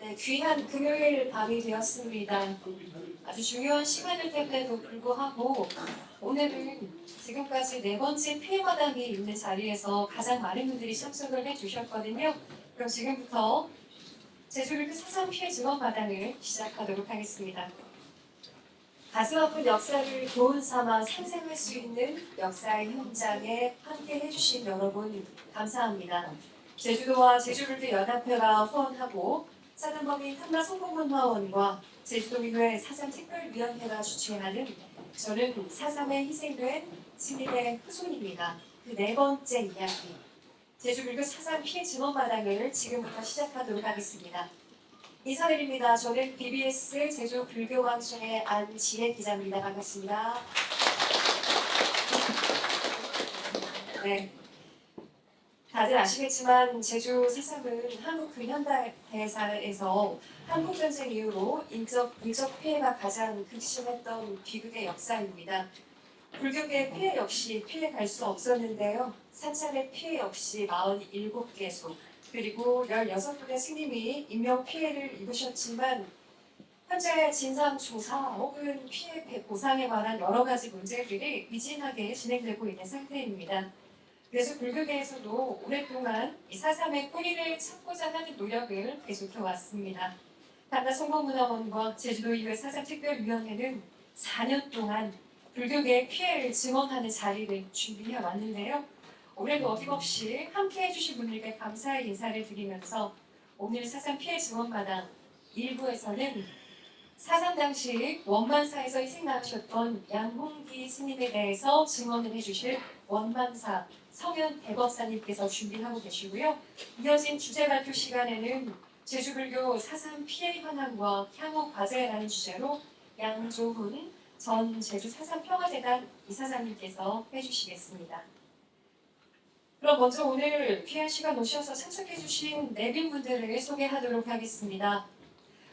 네, 귀한 금요일 밤이 되었습니다. 아주 중요한 시간일 텐데도 불구하고 오늘은 지금까지 네 번째 피해마당이 있는 자리에서 가장 많은 분들이 참석을 해주셨거든요. 그럼 지금부터 제주를 사상 피해 증언마당을 시작하도록 하겠습니다. 가슴 아픈 역사를 교훈 삼아 상생할 수 있는 역사의 현장에 함께 해주신 여러분 감사합니다. 제주도와 제주를 연합회가 후원하고 사단법인 탐라성공문화원과 제주도민회 사상특별위원회가 주최하는 저는 4.3에 희생된 스님의 후손입니다. 그 네 번째 이야기 제주불교 사상 피해 증언마당을 지금부터 시작하도록 하겠습니다. 인사드립니다. 저는 BBS 제주불교방송의 안지혜 기자입니다. 반갑습니다. 네. 다들 아시겠지만 제주 사상은 한국 근현대사에서 한국전쟁 이후로 인적 피해가 가장 극심했던 비극의 역사입니다. 불교계의 피해 역시 피해갈 수 없었는데요. 사찰의 피해 역시 47개소 그리고 16분의 스님이 인명피해를 입으셨지만 현재 진상조사 혹은 피해 보상에 관한 여러 가지 문제들이 미진하게 진행되고 있는 상태입니다. 그래서 불교계에서도 오랫동안 이 4.3의 뿌리를 찾고자 하는 노력을 계속해왔습니다. 탐라성공문화원과 제주도의회 사상특별위원회는 4년 동안 불교계의 피해를 증언하는 자리를 준비해왔는데요. 올해도 어김없이 함께해 주신 분들께 감사의 인사를 드리면서 오늘 사상 피해 증언마당 1부에서는 사상 당시 원만사에서 희생당하셨던 양홍기 스님에 대해서 증언을 해주실 원만사 성현 대법사님께서 준비하고 계시고요. 이어진 주제 발표 시간에는 제주불교 사상 피해 현황과 향후 과제라는 주제로 양조훈 전 제주 사상평화재단 이사장님께서 해주시겠습니다. 그럼 먼저 오늘 귀한 시간 오셔서 참석해주신 내빈분들을 소개하도록 하겠습니다.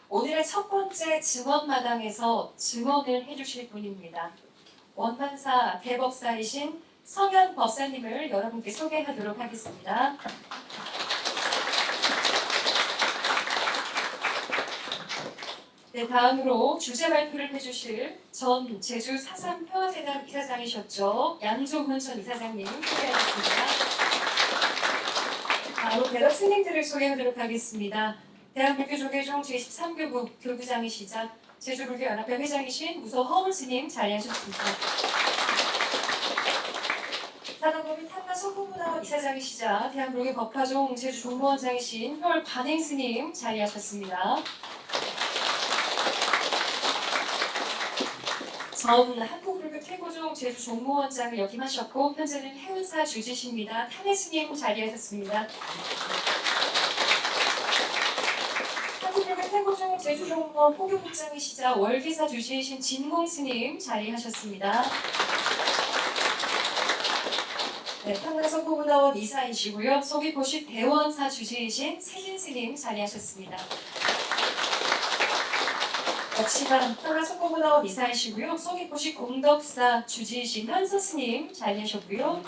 오늘의 첫 번째 증언마당에서 증언을 해주실 분입니다. 원만사 대법사이신 성현 법사님을 여러분께 소개하도록 하겠습니다. 네, 다음으로 주제 발표를 해주실 전 제주 사상평화재단 이사장이셨죠. 양조훈 전 이사장님 소개하겠습니다. 다음으로 대답 스님들을 소개하도록 하겠습니다. 대한불교 조계종 제13교구 교구장이시자 제주불교 연합회 회장이신 무소 허운 스님 자리하셨습니다. 사단법인 탐라성공문화원 이사장이시자 대한불교 법화종 제주 종무원장이신 혈 관행 스님 자리하셨습니다. 전 한국불교 태고종 제주 종무원장을 역임하셨고 현재는 해운사 주지십니다. 탄해 스님 자리하셨습니다. 한국불교 태고종 제주 종무원 포교국장이시자 월기사 주지이신 진공 스님 자리하셨습니다. 네, 탐라성공문화원 이사이시고요. 서귀포시 대원사 주지이신 세진 스님 자리하셨습니다. 역시나 탐라성공문화원 이사이시고요. 서귀포시 공덕사 주지이신 현서 스님 자리하셨고요.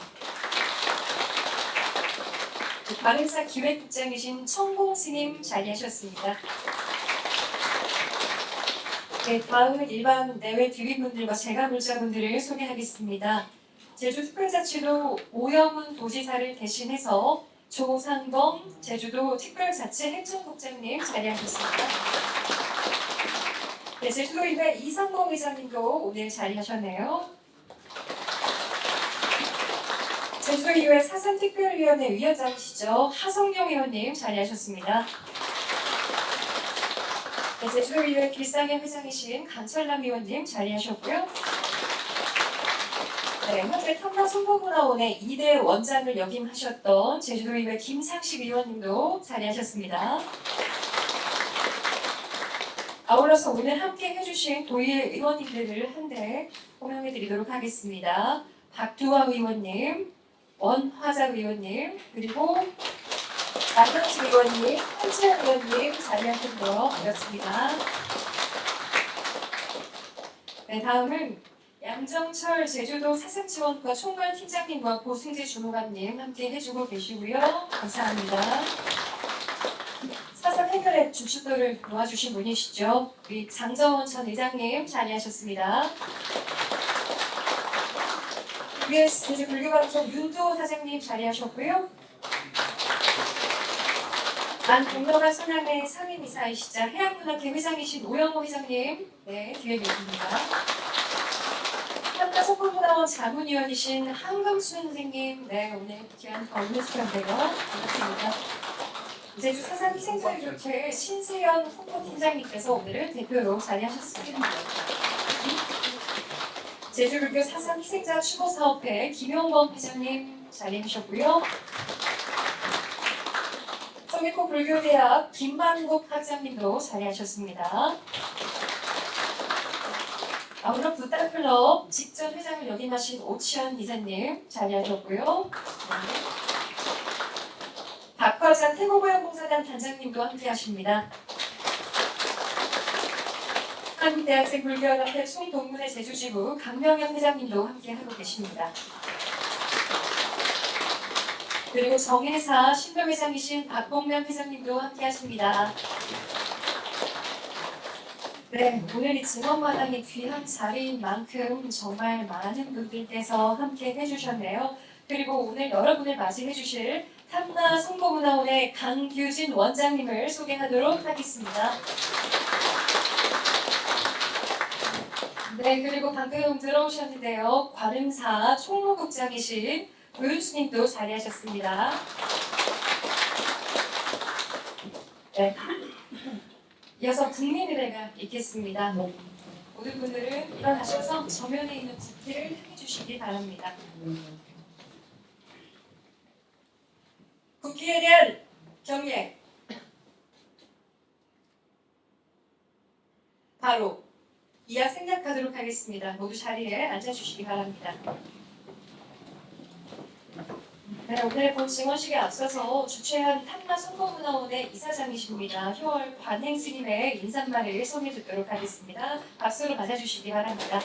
관음사 기획국장이신 청공 스님 자리하셨습니다. 네, 다음은 일반 내외 뒤윗분들과 재가물자분들을 소개하겠습니다. 제주특별자치도 오영훈 도지사를 대신해서 조상범 제주도 특별자치 행정국장님 자리하셨습니다. 네, 제주도의회 이상봉 의장님도 오늘 자리하셨네요. 제주도의회 사상특별위원회 위원장이시죠. 하성룡 의원님 자리하셨습니다. 네, 제주도의회 길상회 회장이신 강철남 의원님 자리하셨고요. 네, 현재 탐라성공문화원의 2대 원장을 역임하셨던 제주도의회 김상식 의원님도 자리하셨습니다. 아울러서 오늘 함께 해주신 도의회 의원님들을 한데 호명해드리도록 하겠습니다. 박두화 의원님, 원화자 의원님, 그리고 나경식 의원님, 한채연 의원님 자리하셨고요. 반갑습니다. 네, 다음은 양정철 제주도 사상지원과 총괄팀장님과 고승재 주무관님 함께 해주고 계시고요. 감사합니다. 사상 오늘의 주축도를 도와주신 분이시죠. 우리 장정원 전 의장님 자리하셨습니다. UBS 제주 불교방송 윤도 사장님 자리하셨고요. 안동명한 소남의 상임이사이시자 해양문화회 회장이신 오영호 회장님, 네, 뒤에 계십니다. 한나성공문화원 자문위원이신 한금순 선생님, 네, 오늘 귀한 법무수련대요. 반갑습니다. 제주 사상희생자유협회 신세연 홍보팀장님께서 오늘은 대표로 자리하셨습니다. 제주불교 사상희생자 추모사업회 김용범 회장님 자리하셨고요. 서귀포 불교대학 김만국 학장님도 자리하셨습니다. 아우러 부다클럽 직전 회장을 역임하신 오치현 이사님 자리하셨고요. 박화산 태고보영봉사단 단장님도 함께하십니다. 한국대학생 불교연합회 송동문회 제주지부 강명현 회장님도 함께하고 계십니다. 그리고 정회사 신도회장이신 박봉면 회장님도 함께하십니다. 네, 오늘 이 증언마당이 귀한 자리인 만큼 정말 많은 분들께서 함께 해주셨네요. 그리고 오늘 여러분을 맞이해 주실 탐나 송보문화원의 강규진 원장님을 소개하도록 하겠습니다. 네, 그리고 방금 들어오셨는데요. 관음사 총무국장이신 도윤수님도 자리하셨습니다. 네. 이어서 국민의례가 있겠습니다. 모든 분들은 일어나셔서 정면에 있는 국기를 향해 주시기 바랍니다. 국기에 대한 경례. 바로 이하 생략하도록 하겠습니다. 모두 자리에 앉아주시기 바랍니다. 네, 오늘 본 증언식에 앞서서 주최한 탐나 성공문화원의 이사장이십니다. 효월 관행 스님의 인사말을 소개해 듣도록 하겠습니다. 박수로 맞아주시기 바랍니다.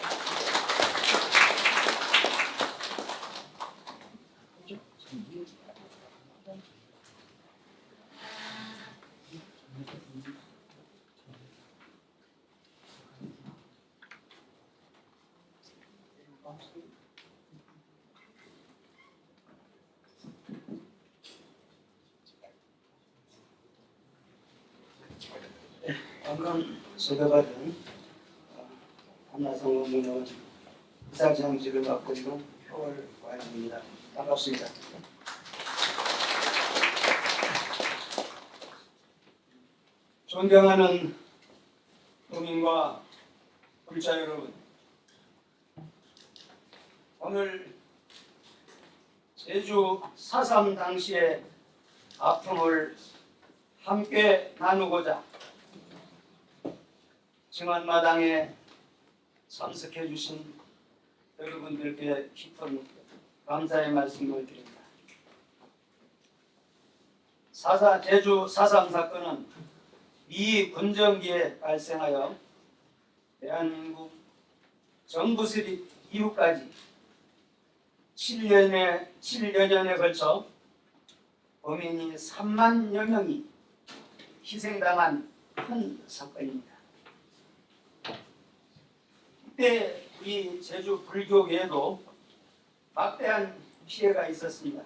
방금 소개받은 한나성공문화원 이사장직을 맡고 있는 효월관입니다. 반갑습니다. 존경하는 도민과 불자 여러분, 오늘 제주 4.3 당시의 아픔을 함께 나누고자 증언마당에 참석해 주신 여러분들께 깊은 감사의 말씀을 드립니다. 제주 4.3 사건은 미 군정기에 발생하여 대한민국 정부 수립 이후까지 7년에 걸쳐 범인이 3만여 명이 희생당한 큰 사건입니다. 이때 우리 제주 불교계에도 막대한 피해가 있었습니다.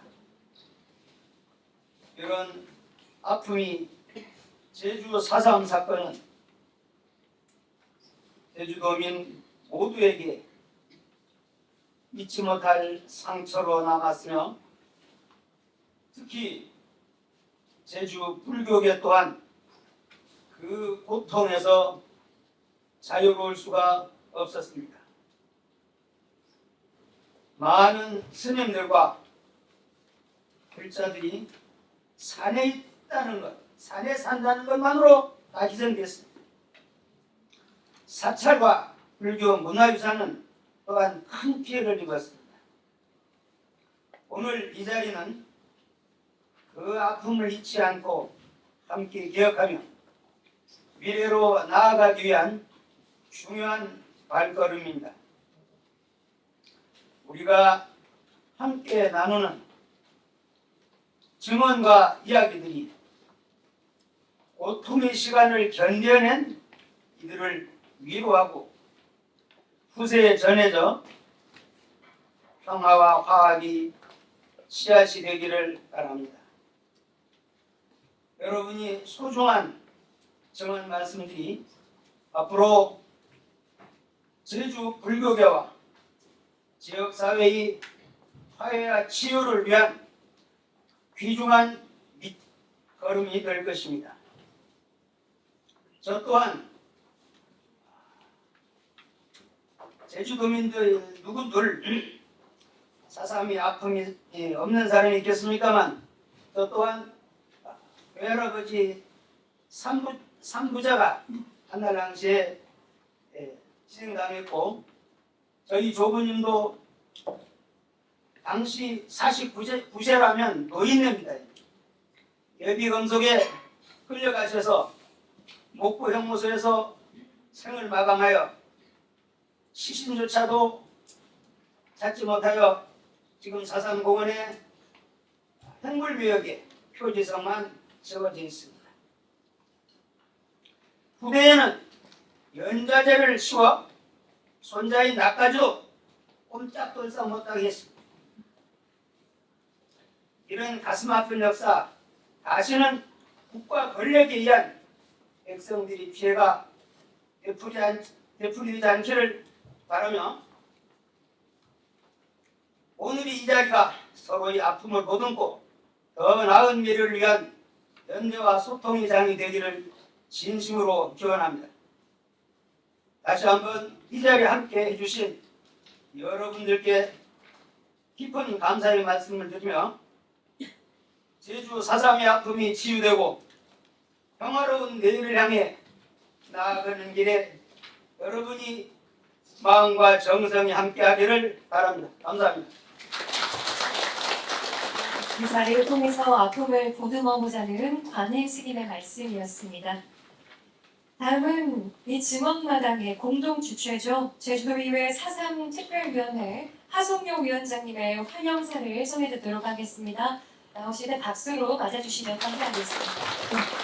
이런 아픔이 제주 4.3 사건은 제주도민 모두에게 잊지 못할 상처로 남았으며 특히 제주 불교계 또한 그 고통에서 자유로울 수가 없었습니다. 많은 스님들과 불자들이 산에 있다는 것, 산에 산다는 것만으로 다 희생됐습니다. 사찰과 불교 문화유산은 또한 큰 피해를 입었습니다. 오늘 이 자리는 그 아픔을 잊지 않고 함께 기억하며 미래로 나아가기 위한 중요한 발걸음입니다. 우리가 함께 나누는 증언과 이야기들이 고통의 시간을 견뎌낸 이들을 위로하고 후세에 전해져 평화와 화합이 씨앗이 되기를 바랍니다. 여러분이 소중한 정한 말씀들이 앞으로 제주 불교계와 지역사회의 화해와 치유를 위한 귀중한 밑거름이 될 것입니다. 저 또한 제주도민들 누구들 사삼이 아픔이 없는 사람이 있겠습니까만 저 또한 외할아버지 삼부자가 한날 당시에 희생당했고 저희 조부님도 당시 49세라면 노인네입니다. 예비검속에 끌려가셔서 목포 형무소에서 생을 마감하여 시신조차도 찾지 못하여 지금 사삼공원의 행불묘역에 표지성만 세워져 있습니다. 후대에는 연좌제를 씌워 손자인 나까지도 꼼짝돌싹 못하게 했습니다. 이런 가슴 아픈 역사 다시는 국가 권력에 의한 백성들이 피해가 되풀이되지 않기를 바라며 오늘 이 자리가 서로의 아픔을 보듬고 더 나은 미래를 위한 연대와 소통의 장이 되기를 진심으로 기원합니다. 다시 한번 이 자리에 함께 해주신 여러분들께 깊은 감사의 말씀을 드리며 제주 4.3의 아픔이 치유되고 평화로운 내일을 향해 나아가는 길에 여러분이 마음과 정성이 함께하기를 바랍니다. 감사합니다. 이 자리를 통해서 아픔을 보듬어보자는 관행 스님의 말씀이었습니다. 다음은 이 증언마당의 공동 주최죠. 제주도의회 4.3 특별위원회 하성룡 위원장님의 환영사를 전해 듣도록 하겠습니다. 나오실 때 박수로 맞아주시면 감사하겠습니다.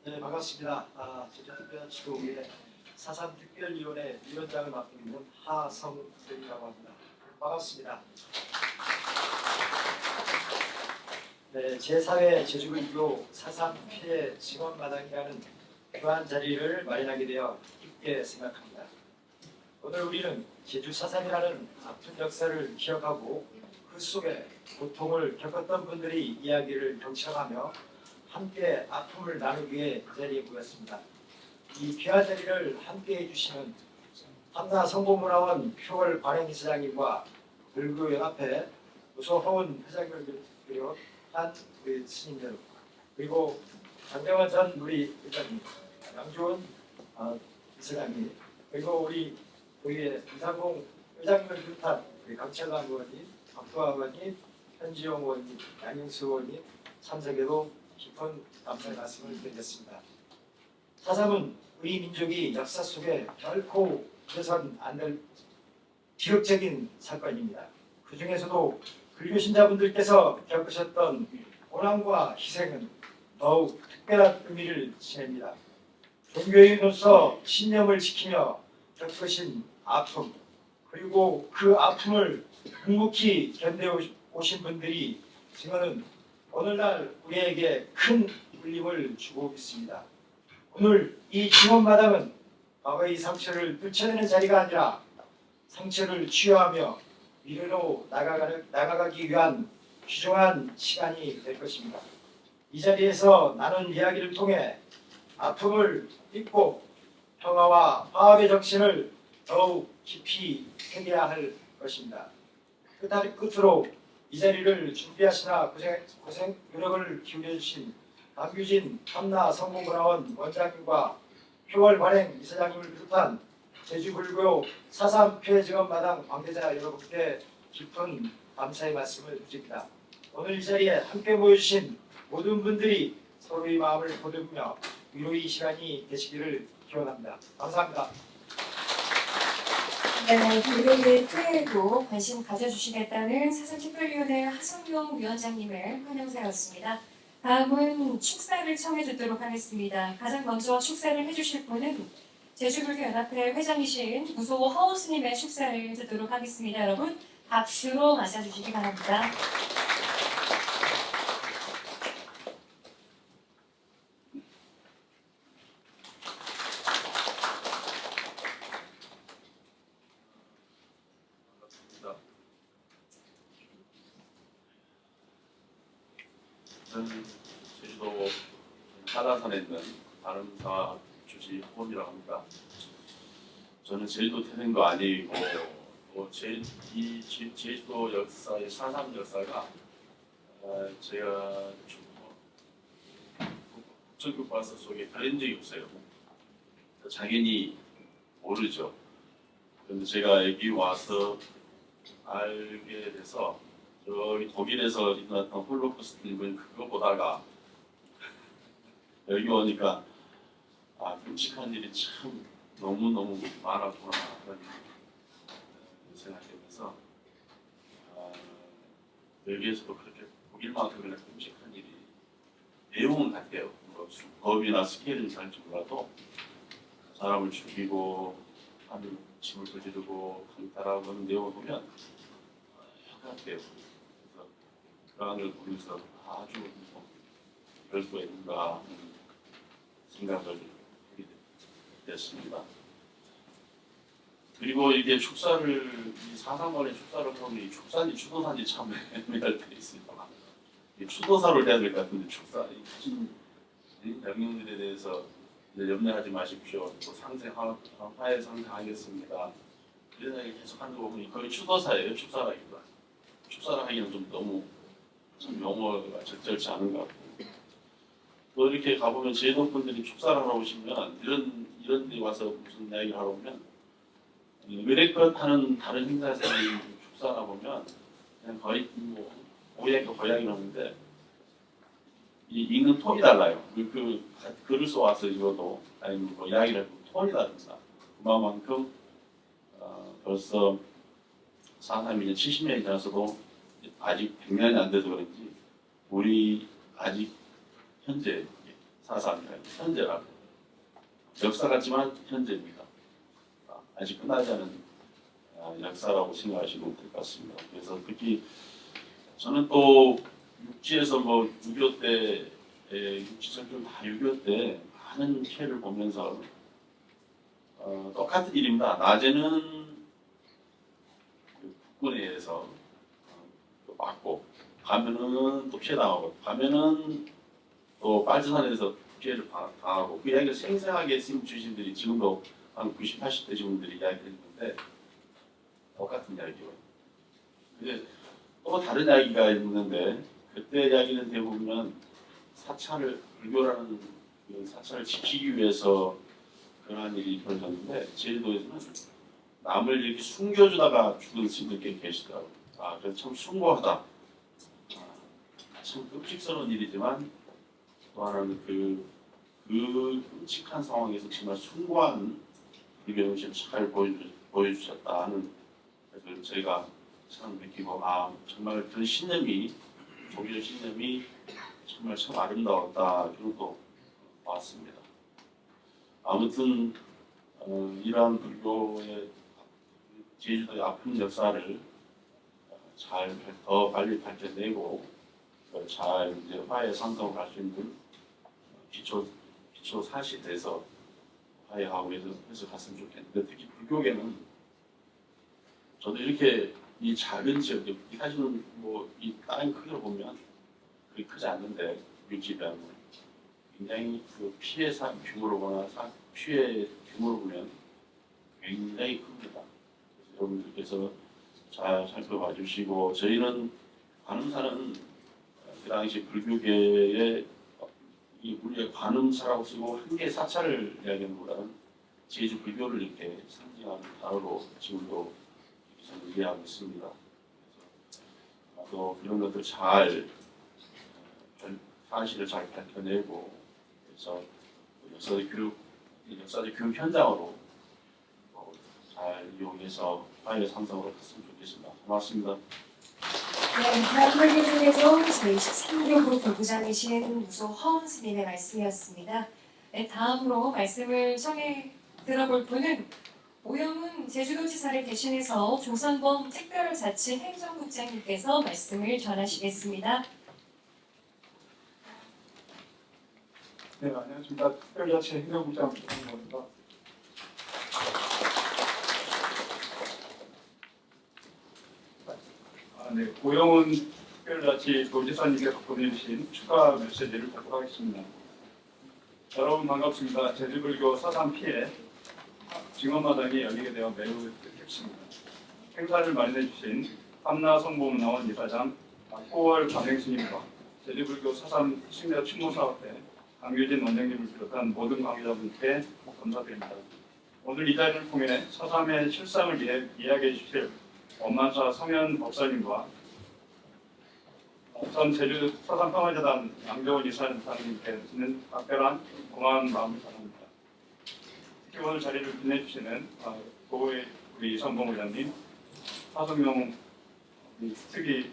네, 반갑습니다. 제주특별시도의회 4.3 특별위원회 위원장을 맡고 있는 하성룡이라고 합니다. 반갑습니다. 네, 제4회 제주불교 4.3 피해 증언마당이라는 귀한 자리를 마련하게 되어 기쁘게 생각합니다. 오늘 우리는 제주 4.3이라는 아픈 역사를 기억하고 그 속에 고통을 겪었던 분들의 이야기를 경청하며 함께 아픔을 나누기 위해 이 자리에 모였습니다. 이 귀한 자리를 함께 해주시는 한나 성보문화원 표월 관행이사장님과 불교연합회 우소허운 회장님을 비롯한 우리 스님들 그리고 장대원 전 우리 회장님, 양주원 이사장님 그리고 우리 우리의 이상공 회장님을 비롯한 우리 강철남 의원님, 박두아 의원님, 현지영 의원님, 양영수 의원님 참석에도 깊은 감사의 말씀을 드리겠습니다. 4.3은 우리 민족이 역사 속에 결코 잊어선 안 될 기록적인 사건입니다. 그 중에서도 불교 신자분들께서 겪으셨던 고난과 희생은 더욱 특별한 의미를 지닙니다. 종교인으로서 신념을 지키며 겪으신 아픔 그리고 그 아픔을 묵묵히 견뎌오신 분들이 지금은 오늘날 우리에게 큰 울림을 주고 있습니다. 오늘 이 증언마당은 과거의 상처를 뚫쳐내는 자리가 아니라 상처를 치유하며 미래로 나아가기 위한 귀중한 시간이 될 것입니다. 이 자리에서 나눈 이야기를 통해 아픔을 잊고 평화와 화합의 정신을 더욱 깊이 새겨야 할 것입니다. 끝으로 이 자리를 준비하시나 고생 노력을 기울여주신 남규진 한나 성공문화원 원장님과 표월 관행 이사장님을 비롯한 제주불교 4.3 피해 증언마당 관계자 여러분께 깊은 감사의 말씀을 드립니다. 오늘 이 자리에 함께 모여주신 모든 분들이 서로의 마음을 보듬으며 위로의 시간이 되시기를 기원합니다. 감사합니다. 네, 불교의 프레에도 관심 가져주시겠다는 사상특별위원회 하성룡 위원장님을 환영사였습니다. 다음은 축사를 청해 듣도록 하겠습니다. 가장 먼저 축사를 해주실 분은 제주불교연합회 회장이신 무소 허우 스님의 축사를 듣도록 하겠습니다. 여러분 박수로 맞아주시기 바랍니다. 저는 제주도 한라산에 있는 다름사 주지 호원이라고 합니다. 저는 제주도 태생도 아니고 제주도 역사의 사상 역사가 제가 국정교과서 속에 그린 적이 없어요. 당연히 모르죠. 그런데 제가 여기 와서 알게 돼서 저기 독일에서 일어났던 홀로코스트 이번 그거 보다가 여기 오니까 끔찍한 일이 참 너무너무 많았구나 하는 생각하면서 여기에서도 그렇게 독일만큼 그냥 끔찍한 일이 내용은 같아요. 뭐 법이나 스케일은 잘지 몰라도 사람을 죽이고 하는 짐을 저지르고 강탈하고 하는 내용을 보면 같아요. 그래서 그런 걸 보면서 아주 그럴 수가 있는가 하는 생각을 하게 됐습니다. 그리고 이게 축사를 이 사상관의 축사를 보면 이 축사인지 추도사인지 참 애매할 때 있습니다. 이 추도사를 해야 될 것 같은데 축사 이 무슨 영역들에 대해서 이제 염려하지 마십시오. 또 화해 상생하겠습니다. 이런 얘기 계속 하는 거 보면 거의 추도사예요. 축사라기보다. 축사를 하기는 좀 너무 좀 용어가 적절치 않은 것 같고 또 이렇게 가보면 제도 분들이 축사를 하러 오시면 이런 데 와서 무슨 이야기를 하러 오면 외래껏 하는 다른 행사에서 축사하다 보면 그냥 거의 뭐 고양이 하는데 이 읽는 톤이 달라요. 그 글을 써와서 읽어도 아니면 뭐 이야기를 해도 톤이 다릅니다. 그만큼 벌써 432년 70년이 지나서도 아직 100년이 안 돼서 그런지 우리 아직 현재 432년 현재라고 역사 같지만 현재입니다. 아직 끝나지 않은 역사라고 생각하시면 될 것 같습니다. 그래서 특히 저는 또 육지에서 뭐 6.25 때 육지 전쟁 다 6.25 때 많은 피해를 보면서 똑같은 일입니다. 낮에는 국군에 의해서 맞고 가면은 또 피해 당하고 가면은 또 빨주산에서 피해를 당하고 그 이야기를 생생하게 스님 주신들이 지금도 한 90, 80대 주분들이 이야기했는데 똑같은 이야기예요. 근데 또 다른 이야기가 있는데 그때 이야기는 대부분 사찰을 불교라는 그 사찰을 지키기 위해서 그러한 일이 벌어졌는데 제주도에서는 남을 이렇게 숨겨주다가 죽은 스님들께 계시더라고요. 그래서 참 숭고하다. 참 끔찍스러운 일이지만 또 하나는 그 끔찍한 상황에서 정말 숭고한 불교정신을 잘 보여주셨다 하는 그래서 제가 참 느끼고 정말 그 신념이 조기적 신념이 정말 참 아름다웠다 이런 거 봤습니다. 아무튼 이러한 불교의 제주도의 아픈 역사를 더 빨리 밝혀내고 잘 이제 화해 상통을 할 수 있는 기초 사실에 대해서 화해하고 해서 갔으면 좋겠는데 특히 불교계는 저도 이렇게 이 작은 지역 사실은 뭐 이 땅 크기로 보면 그리 크지 않는데 육지변은 굉장히 그 피해 규모로 보나 피해 규모로 보면 굉장히 큽니다. 그래서 여러분들께서 잘 살펴봐 주시고 저희는 관음사는 그 당시 불교계의 우리가 관음사라고 쓰고 한 개의 사찰을 이야기하는 것보다는 제주 불교를 이렇게 상징하는 단어로 지금도 저는 이해하고 있습니다. 그래서 또 이런 것들 잘 사실을 잘 밝혀내고 그래서 역사적 교육 현장으로 잘 이용해서 화해 상성으로 갔으면 좋겠습니다. 고맙습니다. 네, 다음 회의 중에서 제23교 부부장이신 무소 허은 스님의 말씀이었습니다. 네, 다음으로 말씀을 청해 들어볼 분은 오영훈 제주도지사를 대신해서 조선범 특별자치 행정국장님께서 말씀을 전하시겠습니다. 네, 안녕하십니까. 특별자치 행정국장 조성모입니다. 네, 오영훈 특별자치 도지사님께서 보내주신 축하 메시지를 듣도록 하겠습니다. 여러분 반갑습니다. 제주불교 사상 피해 증언마당이 열리게 되어 매우 뜻깊습니다. 행사를 마련해 주신 함나성보문화원 이사장 호월 광행스님과 제주불교 사상 승려 추모사업회 강규진 원장님을 비롯한 모든 관계자분께 감사드립니다. 오늘 이 자리를 통해 사삼의 실상을 이야기해 주실 원만사 성현 법사님과 전 제주 사삼평화재단 양정원 이사님께는 특별한 고마운 마음을 전합니다. 특히 오늘 자리를 빛내주시는 고의 우리 이선봉 의장님, 하성명 특위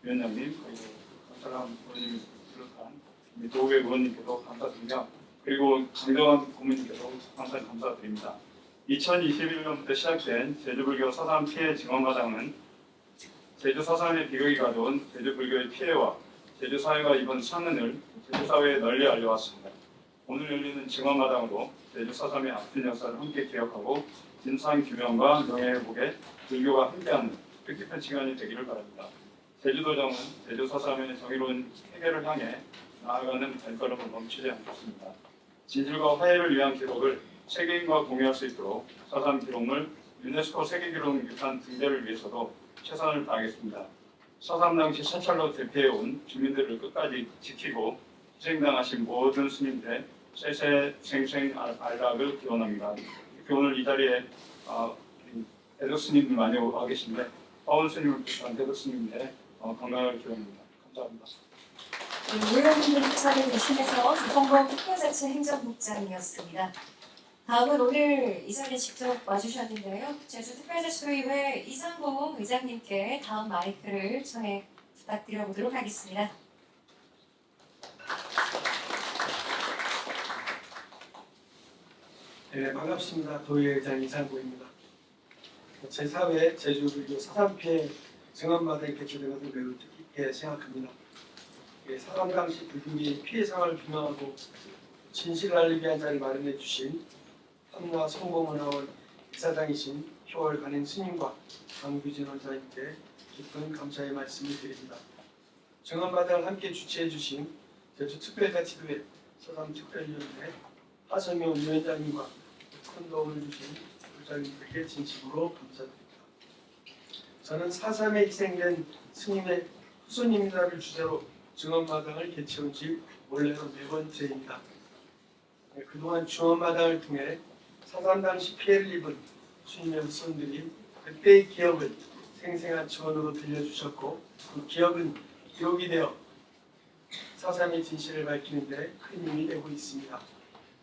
위원장님, 그리고 강철남 의원님을 비롯한 도의 의원님께도 감사드리며, 그리고 강정원 고문님께도 항상 감사드립니다. 2021년부터 시작된 제주불교 사삼 피해 증언마당은 제주 사삼의 비극이 가져온 제주불교의 피해와 제주사회가 입은 상흔을 제주사회에 널리 알려왔습니다. 오늘 열리는 증언마당으로 제주 사삼의 아픈 역사를 함께 기억하고 진상규명과 명예회복에 불교가 함께하는 뜻깊은 시간이 되기를 바랍니다. 제주도정은 제주 사삼의 정의로운 해결을 향해 나아가는 발걸음을 멈추지 않겠습니다. 진실과 화해를 위한 기록을 세계인과 공유할 수 있도록 사삼 기록물 유네스코 세계기록유산 등재를 위해서도 최선을 다하겠습니다. 사삼 당시 사찰로 대피해온 주민들을 끝까지 지키고 희생당하신 모든 스님들의 세세생생 안락을 기원합니다. 특히 오늘 이 자리에 대덕 스님들 많이 와 계신데 허은 스님을 비롯한 대덕 스님들의 건강을 기원합니다. 감사합니다. 오영훈 목사를 대신해서 조성범 특별자치 행정국장이었습니다. 다음은 오늘 이 자리에 직접 와주셨는데요. 제주특별자치도의회 이상봉 의장님께 다음 마이크를 전해 부탁드려보도록 하겠습니다. 네, 반갑습니다. 도의회장 이상구입니다. 제4회 제주불교 사삼 피해 증언마당이 개최된 것을 매우 뜻깊게 생각합니다. 사삼 당시 불교의 피해 상황을 규명하고 진실을 알리기 위한 자리를 마련해 주신 함나 성공문화원 이사장이신 효월 간행 스님과 강규진 원사님께 깊은 감사의 말씀을 드립니다. 증언마당을 함께 주최해 주신 제주특별자치도회 사삼특별위원회 하성명 위원장님과 큰 도움을 주신 부장님들께 진심으로 감사드립니다. 저는 사삼에 희생된 스님의 후손입니다를 주제로 증언마당을 개최한 지 원래로 4번째입니다. 그동안 증언마당을 통해 사삼 당시 피해를 입은 스님의 후손들이 그때의 기억을 생생한 증언으로 들려주셨고 그 기억은 기록이 되어 사삼의 진실을 밝히는 데 큰 힘이 되고 있습니다.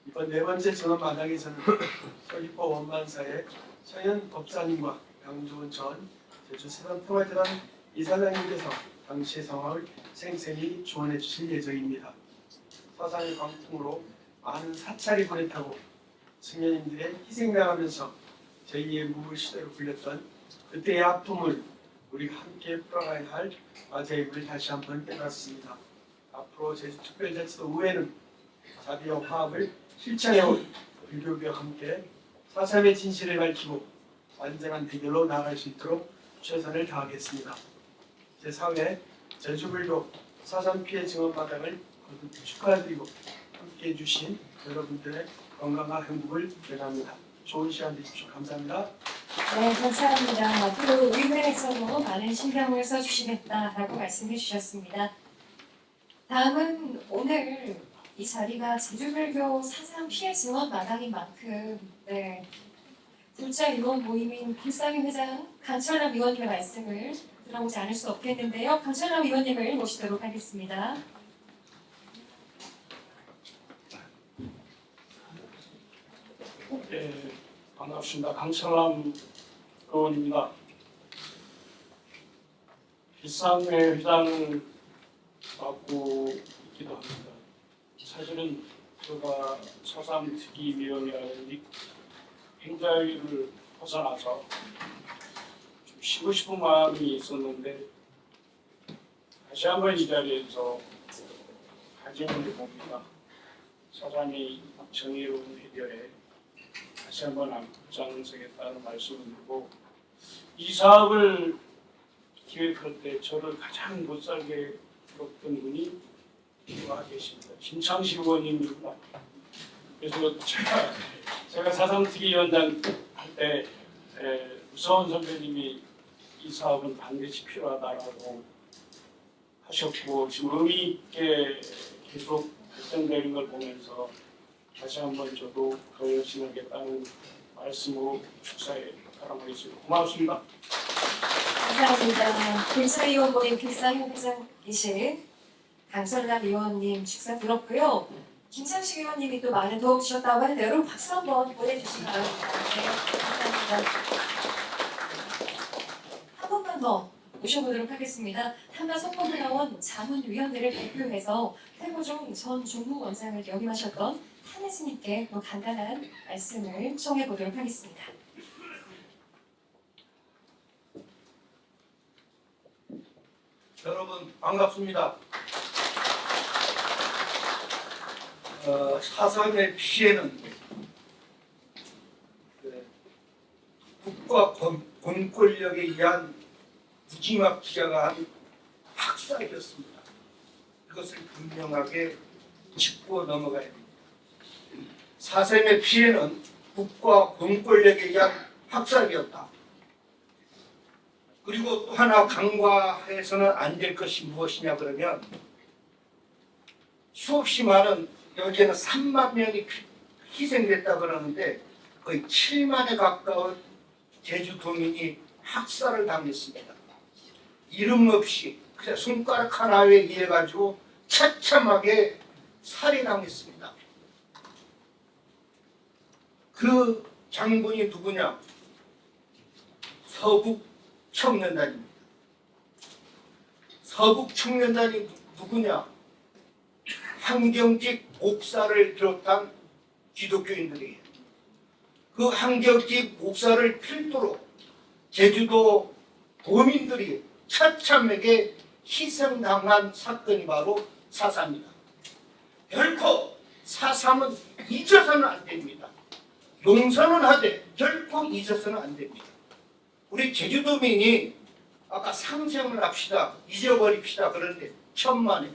이번 4번째 증언마당에서는 서귀포 원만사의 성현 법사님과 양조원 전 제주 사삼평화재단 이사장님께서 당시의 상황을 생생히 조언해 주실 예정입니다. 사상의 광풍으로 많은 사찰이 불에 타고 승려님들의 희생당하면서 제2의 무불시대로 불렸던 그때의 아픔을 우리가 함께 풀어가야 할 과제임을 다시 한번 깨닫습니다. 앞으로 제주특별자치도 의회는 자비와 화합을 실천해온 불교계와 함께 사삼의 진실을 밝히고 완전한 대결로 나아갈 수 있도록 최선을 다하겠습니다. 제4회 제주불교 사삼 피해 증언마당을 거듭 축하드리고 함께해 주신 여러분들의 건강과 행복을 기원합니다. 좋은 시간 되십시오. 감사합니다. 네, 감사합니다. 앞으로 의회에서도 많은 신경을 써주시겠다라고 말씀해 주셨습니다. 다음은 오늘 이 자리가 제주불교 사삼 피해 증언 마당인 만큼 불자 의원 모임인 불상위 회장 강철남 의원님의 말씀을 들어보지 않을 수 없겠는데요. 강철남 의원님을 모시도록 하겠습니다. 네, 반갑습니다. 강철남 의원입니다. 비상회 회장을 맡고 있기도 합니다. 사실은 제가 4.3 특위위원회의 행자위를 벗어나서 좀 쉬고 싶은 마음이 있었는데 다시 한번 이 자리에서 가짐을 해봅니다. 사장이 정의로운 해결에 다시 한번 앞장서겠다는 말씀을 드리고, 이 사업을 기획할 때 저를 가장 못살게 굴었던 분이 와 계십니다. 김창식 의원님입니다. 그래서 제가 4.3 특위위원장 할 때 우서원 선배님이 이 사업은 반드시 필요하다라고 하셨고, 지금 의미 있게 계속 발전되는 걸 보면서 다시 한번 저도 더 열심히 하겠다는 말씀으로 축사에 바라보겠습니다. 고맙습니다. 감사합니다. 불사위원 모임 불사협회장이신 강철남 의원님 축사 들었고요. 김창식 의원님이 또 많은 도움 주셨다고 하는데 여러분 박수 한번 보내주시기 바랍니다. 네, 감사합니다. 한 번만 더 모셔보도록 하겠습니다. 한나 선거문화원 자문위원회를 대표해서 태고종 전 종무원장을 역임하셨던 한혜스님께 또 간단한 말씀을 청해보도록 하겠습니다. 여러분 반갑습니다. 4.3의 피해는 국가 공권력에 의한 무지막지가 한 학살이었습니다. 이것을 분명하게 짚고 넘어가야 됩니다. 4.3의 피해는 국가 공권력에 의한 학살이었다. 그리고 또 하나 간과해서는 안 될 것이 무엇이냐 그러면 수없이 많은, 여기에는 3만 명이 희생됐다 그러는데 거의 7만에 가까운 제주도민이 학살을 당했습니다. 이름 없이 그냥 손가락 하나에 의해 가지고 처참하게 살해당했습니다. 그 장군이 누구냐? 서북 청년단입니다. 서북 청년단이 누구냐? 한경직 목사를 비롯한 기독교인들이에요. 그 한경직 목사를 필두로 제주도 도민들이 처참하게 희생당한 사건이 바로 4.3입니다. 결코 4.3은 잊어서는 안 됩니다. 용서는 하되 결코 잊어서는 안 됩니다. 우리 제주도민이 아까 상생을 합시다, 잊어버립시다 그런데 천만에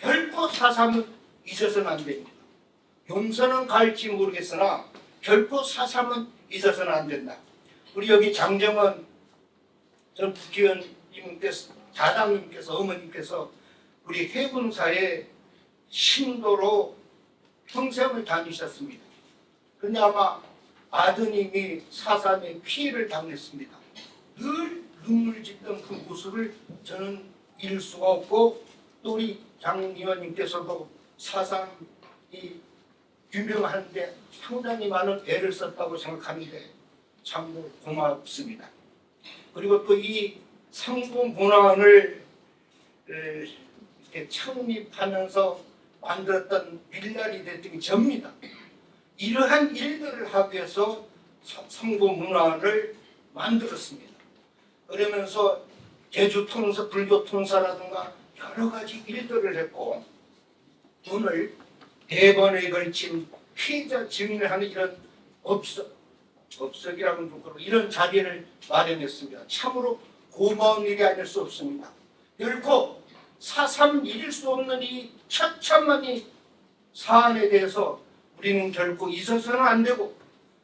결코 4.3은 잊어서는 안 됩니다. 용서는 갈지 모르겠으나 결코 4.3은 잊어서는 안 된다. 우리 여기 장정원 전 국회의원님께서, 자당님께서, 어머님께서 우리 해군사의 신도로 평생을 다니셨습니다. 그런데 아마 아드님이 4.3의 피해를 당했습니다. 늘 눈물 짓던 그 모습을 저는 잃을 수가 없고, 또 우리 장 의원님께서도 4.3이 유명한데 상당히 많은 애를 썼다고 생각하는데 참 고맙습니다. 그리고 또 이 상부문화원을 이렇게 창립하면서 만들었던 밀날이 됐던 게 접니다. 이러한 일들을 하기 위해서 상부문화원을 만들었습니다. 그러면서 제주 통사, 불교 통사라든가 여러 가지 일들을 했고, 오늘 4번에 걸친 피해자 증인을 하는 이런 업석이라고는 좀 그렇고 이런 자리를 마련했습니다. 참으로 고마운 일이 아닐 수 없습니다. 결코 4.3 잊을 수 없는 이 처참한 이 사안에 대해서 우리는 결코 잊어서는 안 되고,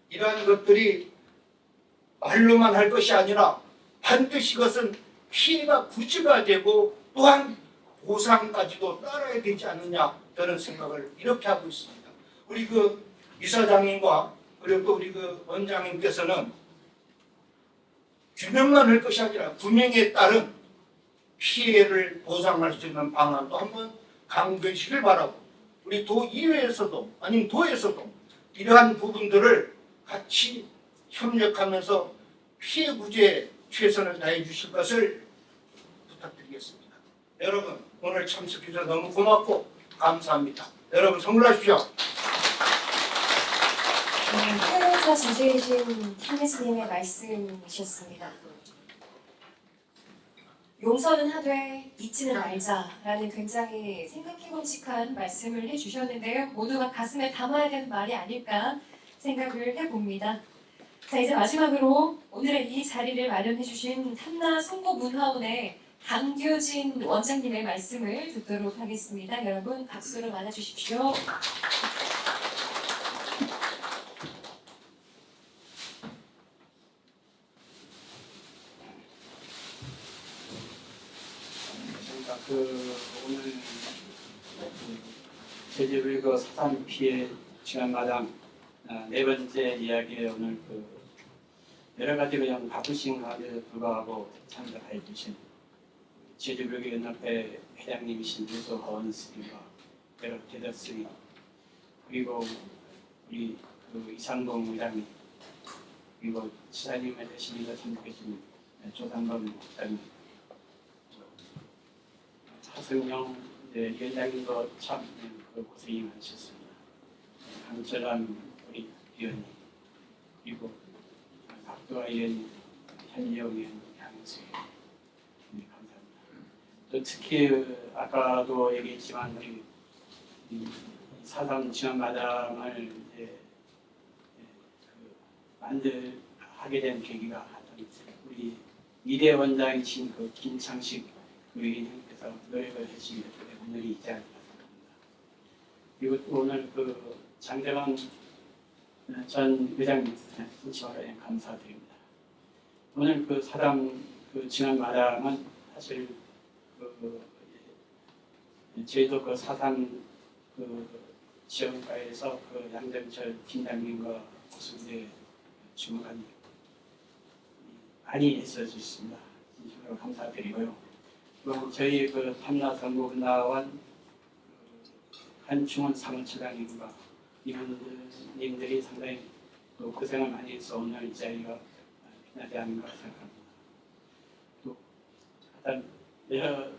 이러한 것들이 말로만 할 것이 아니라 반드시 이것은 피해가 구제가 되고 또한 보상까지도 따라야 되지 않느냐, 저는 생각을 이렇게 하고 있습니다. 우리 그 이사장님과 그리고 또 우리 그 원장님께서는 규명만 할 것이 아니라 구명에 따른 피해를 보상할 수 있는 방안도 한번 강구하시길 바라고, 우리 도 이외에서도 아니면 도에서도 이러한 부분들을 같이 협력하면서 피해 구제에 최선을 다해 주실 것을 부탁드리겠습니다. 여러분 오늘 참석해 주셔서 너무 고맙고 감사합니다. 여러분 선물하십시오. 태어나서 주제이신 탕예스님의 말씀이셨습니다. 용서는 하되 잊지는 말자라는 굉장히 생각해봄직한 말씀을 해주셨는데요. 모두가 가슴에 담아야 되는 말이 아닐까 생각을 해봅니다. 자, 이제 마지막으로 오늘의 이 자리를 마련해주신 탐나 송보문화원의 강규진 원장님의 말씀을 듣도록 하겠습니다. 여러분 박수로 맞아주십시오. 오늘 제주불교 사상 피해 지난마당 네 번째 이야기에 오늘 여러 가지로 좀 바쁘신 가운데도 불구하고 참석해 주신 제주불교 연합회 회장님이신 유소허원 스님과 여러 대덕 스님 그리고 우리 이상봉 회장님 그리고 지사님의 대신에서 참석해주신 조상범 목사님 하승영 위원장님도 참 고생이 많으셨습니다. 강철환 우리 위원님 그리고 박도아 위원님, 현지영 위원님, 양수 위원님 감사합니다. 또 특히 아까도 얘기했지만 우리 사상 진원마당을 이제 하게 된 계기가 우리 미래 원장이신 김창식 의원님께서 노력을 해주신 덕분에 오늘이 있지 않을까 생각합니다. 그리고 또 오늘 장대광 전 회장님 신청에 감사드립니다. 오늘 사당 진원 마당은 사실 저희도 사상 지원과에서 양정철 팀장님과 고수분의 주무관님 많이 애써 주셨습니다. 진심으로 감사드리고요. 저희 탐나선거문화원 한충원 사무처장님과 임원님들이 상당히 고생을 많이 해서 오늘 이 자리가 빛나지 않는가 생각합니다. 또 일단 여러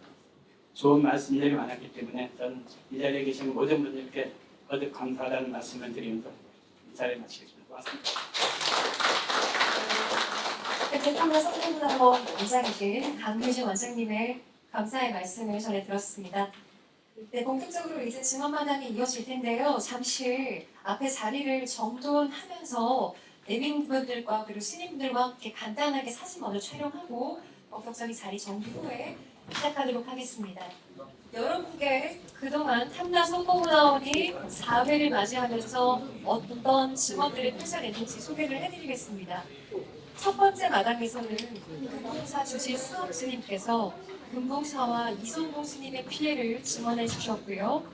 좋은 말씀들이 많았기 때문에 저는 이 자리에 계신 모든 분들께 거듭 감사하다는 말씀을 드리면서 이 자리에 마치겠습니다. 고맙습니다. 탐나 송보문화원 원장이신 강규진 원장님의 감사의 말씀을 전해 들었습니다. 네, 본격적으로 이제 증언마당이 이어질 텐데요. 잠시 앞에 자리를 정돈하면서 내빈분들과 그리고 스님들과 함께 간단하게 사진 먼저 촬영하고 본격적인 자리 정비 후에 시작하도록 하겠습니다. 여러분께 그동안 탐나 송보문화원이 4회를 맞이하면서 어떤 증언들을 펼쳐냈는지 소개를 해드리겠습니다. 첫 번째 마당에서는 금봉사 주지 수업 스님께서 금봉사와 이성봉 스님의 피해를 증언해 주셨고요.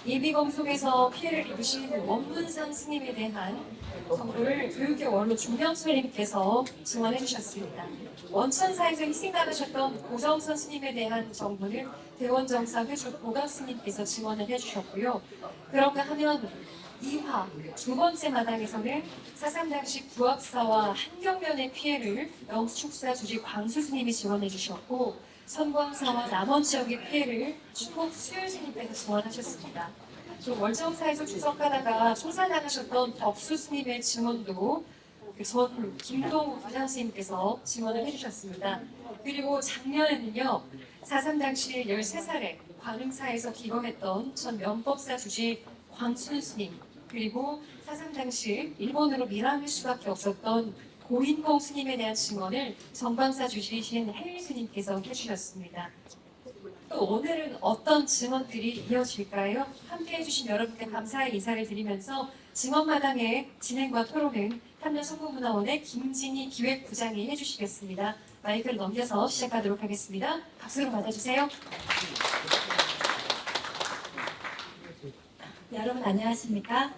예비검속에서 피해를 입으신 원문상 스님에 대한 정보를 교육의 원로 중명철님께서 증언해 주셨습니다. 원천사에서 희생당하셨던 고정선 스님에 대한 정보는 대원정사 회주 보감 스님께서 증언을 해주셨고요. 그런가 하면 2화 두 번째 마당에서는 사상 당시 구합사와 한경면의 피해를 영축사 주지 광수 스님이 증언해 주셨고 선광사와 남원 지역의 피해를 주폭 수열 스님께서 증언하셨습니다. 또 월정사에서 주석하다가 총살당하셨던 덕수 스님의 증언도 전 김동우 부장 스님께서 증언을 해주셨습니다. 그리고 작년에는요, 사상 당시 13살에 관흥사에서 기거했던 전 명법사 주지 광순 스님, 그리고 사상 당시 일본으로 밀항할 수밖에 없었던 고인봉 스님에 대한 증언을 정방사 주시신 해일 스님께서 해주셨습니다. 또 오늘은 어떤 증언들이 이어질까요? 함께 해주신 여러분께 감사의 인사를 드리면서 증언마당의 진행과 토론은 탐나송보문화원의 김진희 기획부장이 해주시겠습니다. 마이크를 넘겨서 시작하도록 하겠습니다. 박수로 맞아주세요. 여러분 안녕하십니까?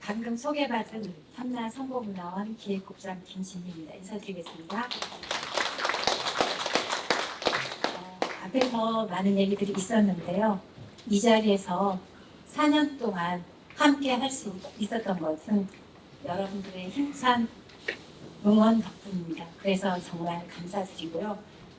방금 소개받은 탐나송보문화원 기획국장 김진희입니다. 인사드리겠습니다. 앞에서 많은 얘기들이 있었는데요. 이 자리에서 4년 동안 함께 할 수 있었던 것은 여러분들의 힘찬 응원 덕분입니다. 그래서 정말 감사드리고요.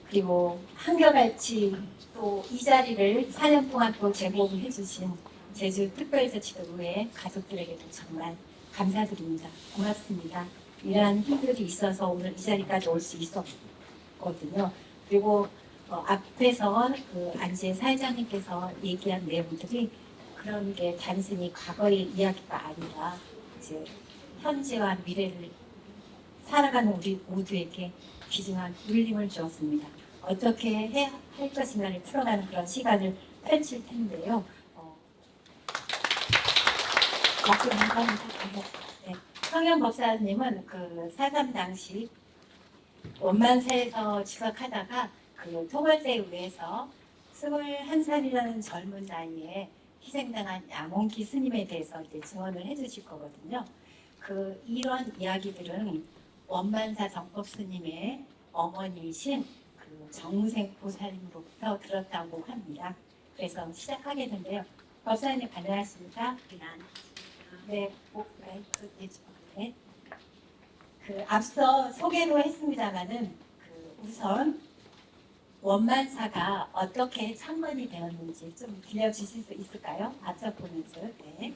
그리고 한결같이 또 이 자리를 4년 동안 또 제공해 주신 제주특별자치도의회 가족들에게도 정말 감사드립니다. 고맙습니다. 이러한 힘들이 있어서 오늘 이 자리까지 올 수 있었거든요. 그리고 앞에서 그 안재 사회자님께서 얘기한 내용들이 그런 게 단순히 과거의 이야기가 아니라 이제 현재와 미래를 살아가는 우리 모두에게 귀중한 울림을 주었습니다. 어떻게 해야 할 것인가를 풀어가는 그런 시간을 펼칠 텐데요. 감사합니다. 네. 성현 법사님은 그 4.3 당시 원만세에서 지각하다가 그 토벌대에 의해서 21살이라는 젊은 나이에 희생당한 양홍기 스님에 대해서 이제 증언을 해주실 거거든요. 그 이런 이야기들은 원만사 정법 스님의 어머니이신 그 정무생 보살님으로부터 들었다고 합니다. 그래서 시작하게 된대요. 법사님 반갑습니다. 네, 마이크 대죠. 네. 그 앞서 소개로 했습니다마는 그 우선 원만사가 어떻게 창건이 되었는지 좀 들려주실 수 있을까요? 앞서 보면서. 네.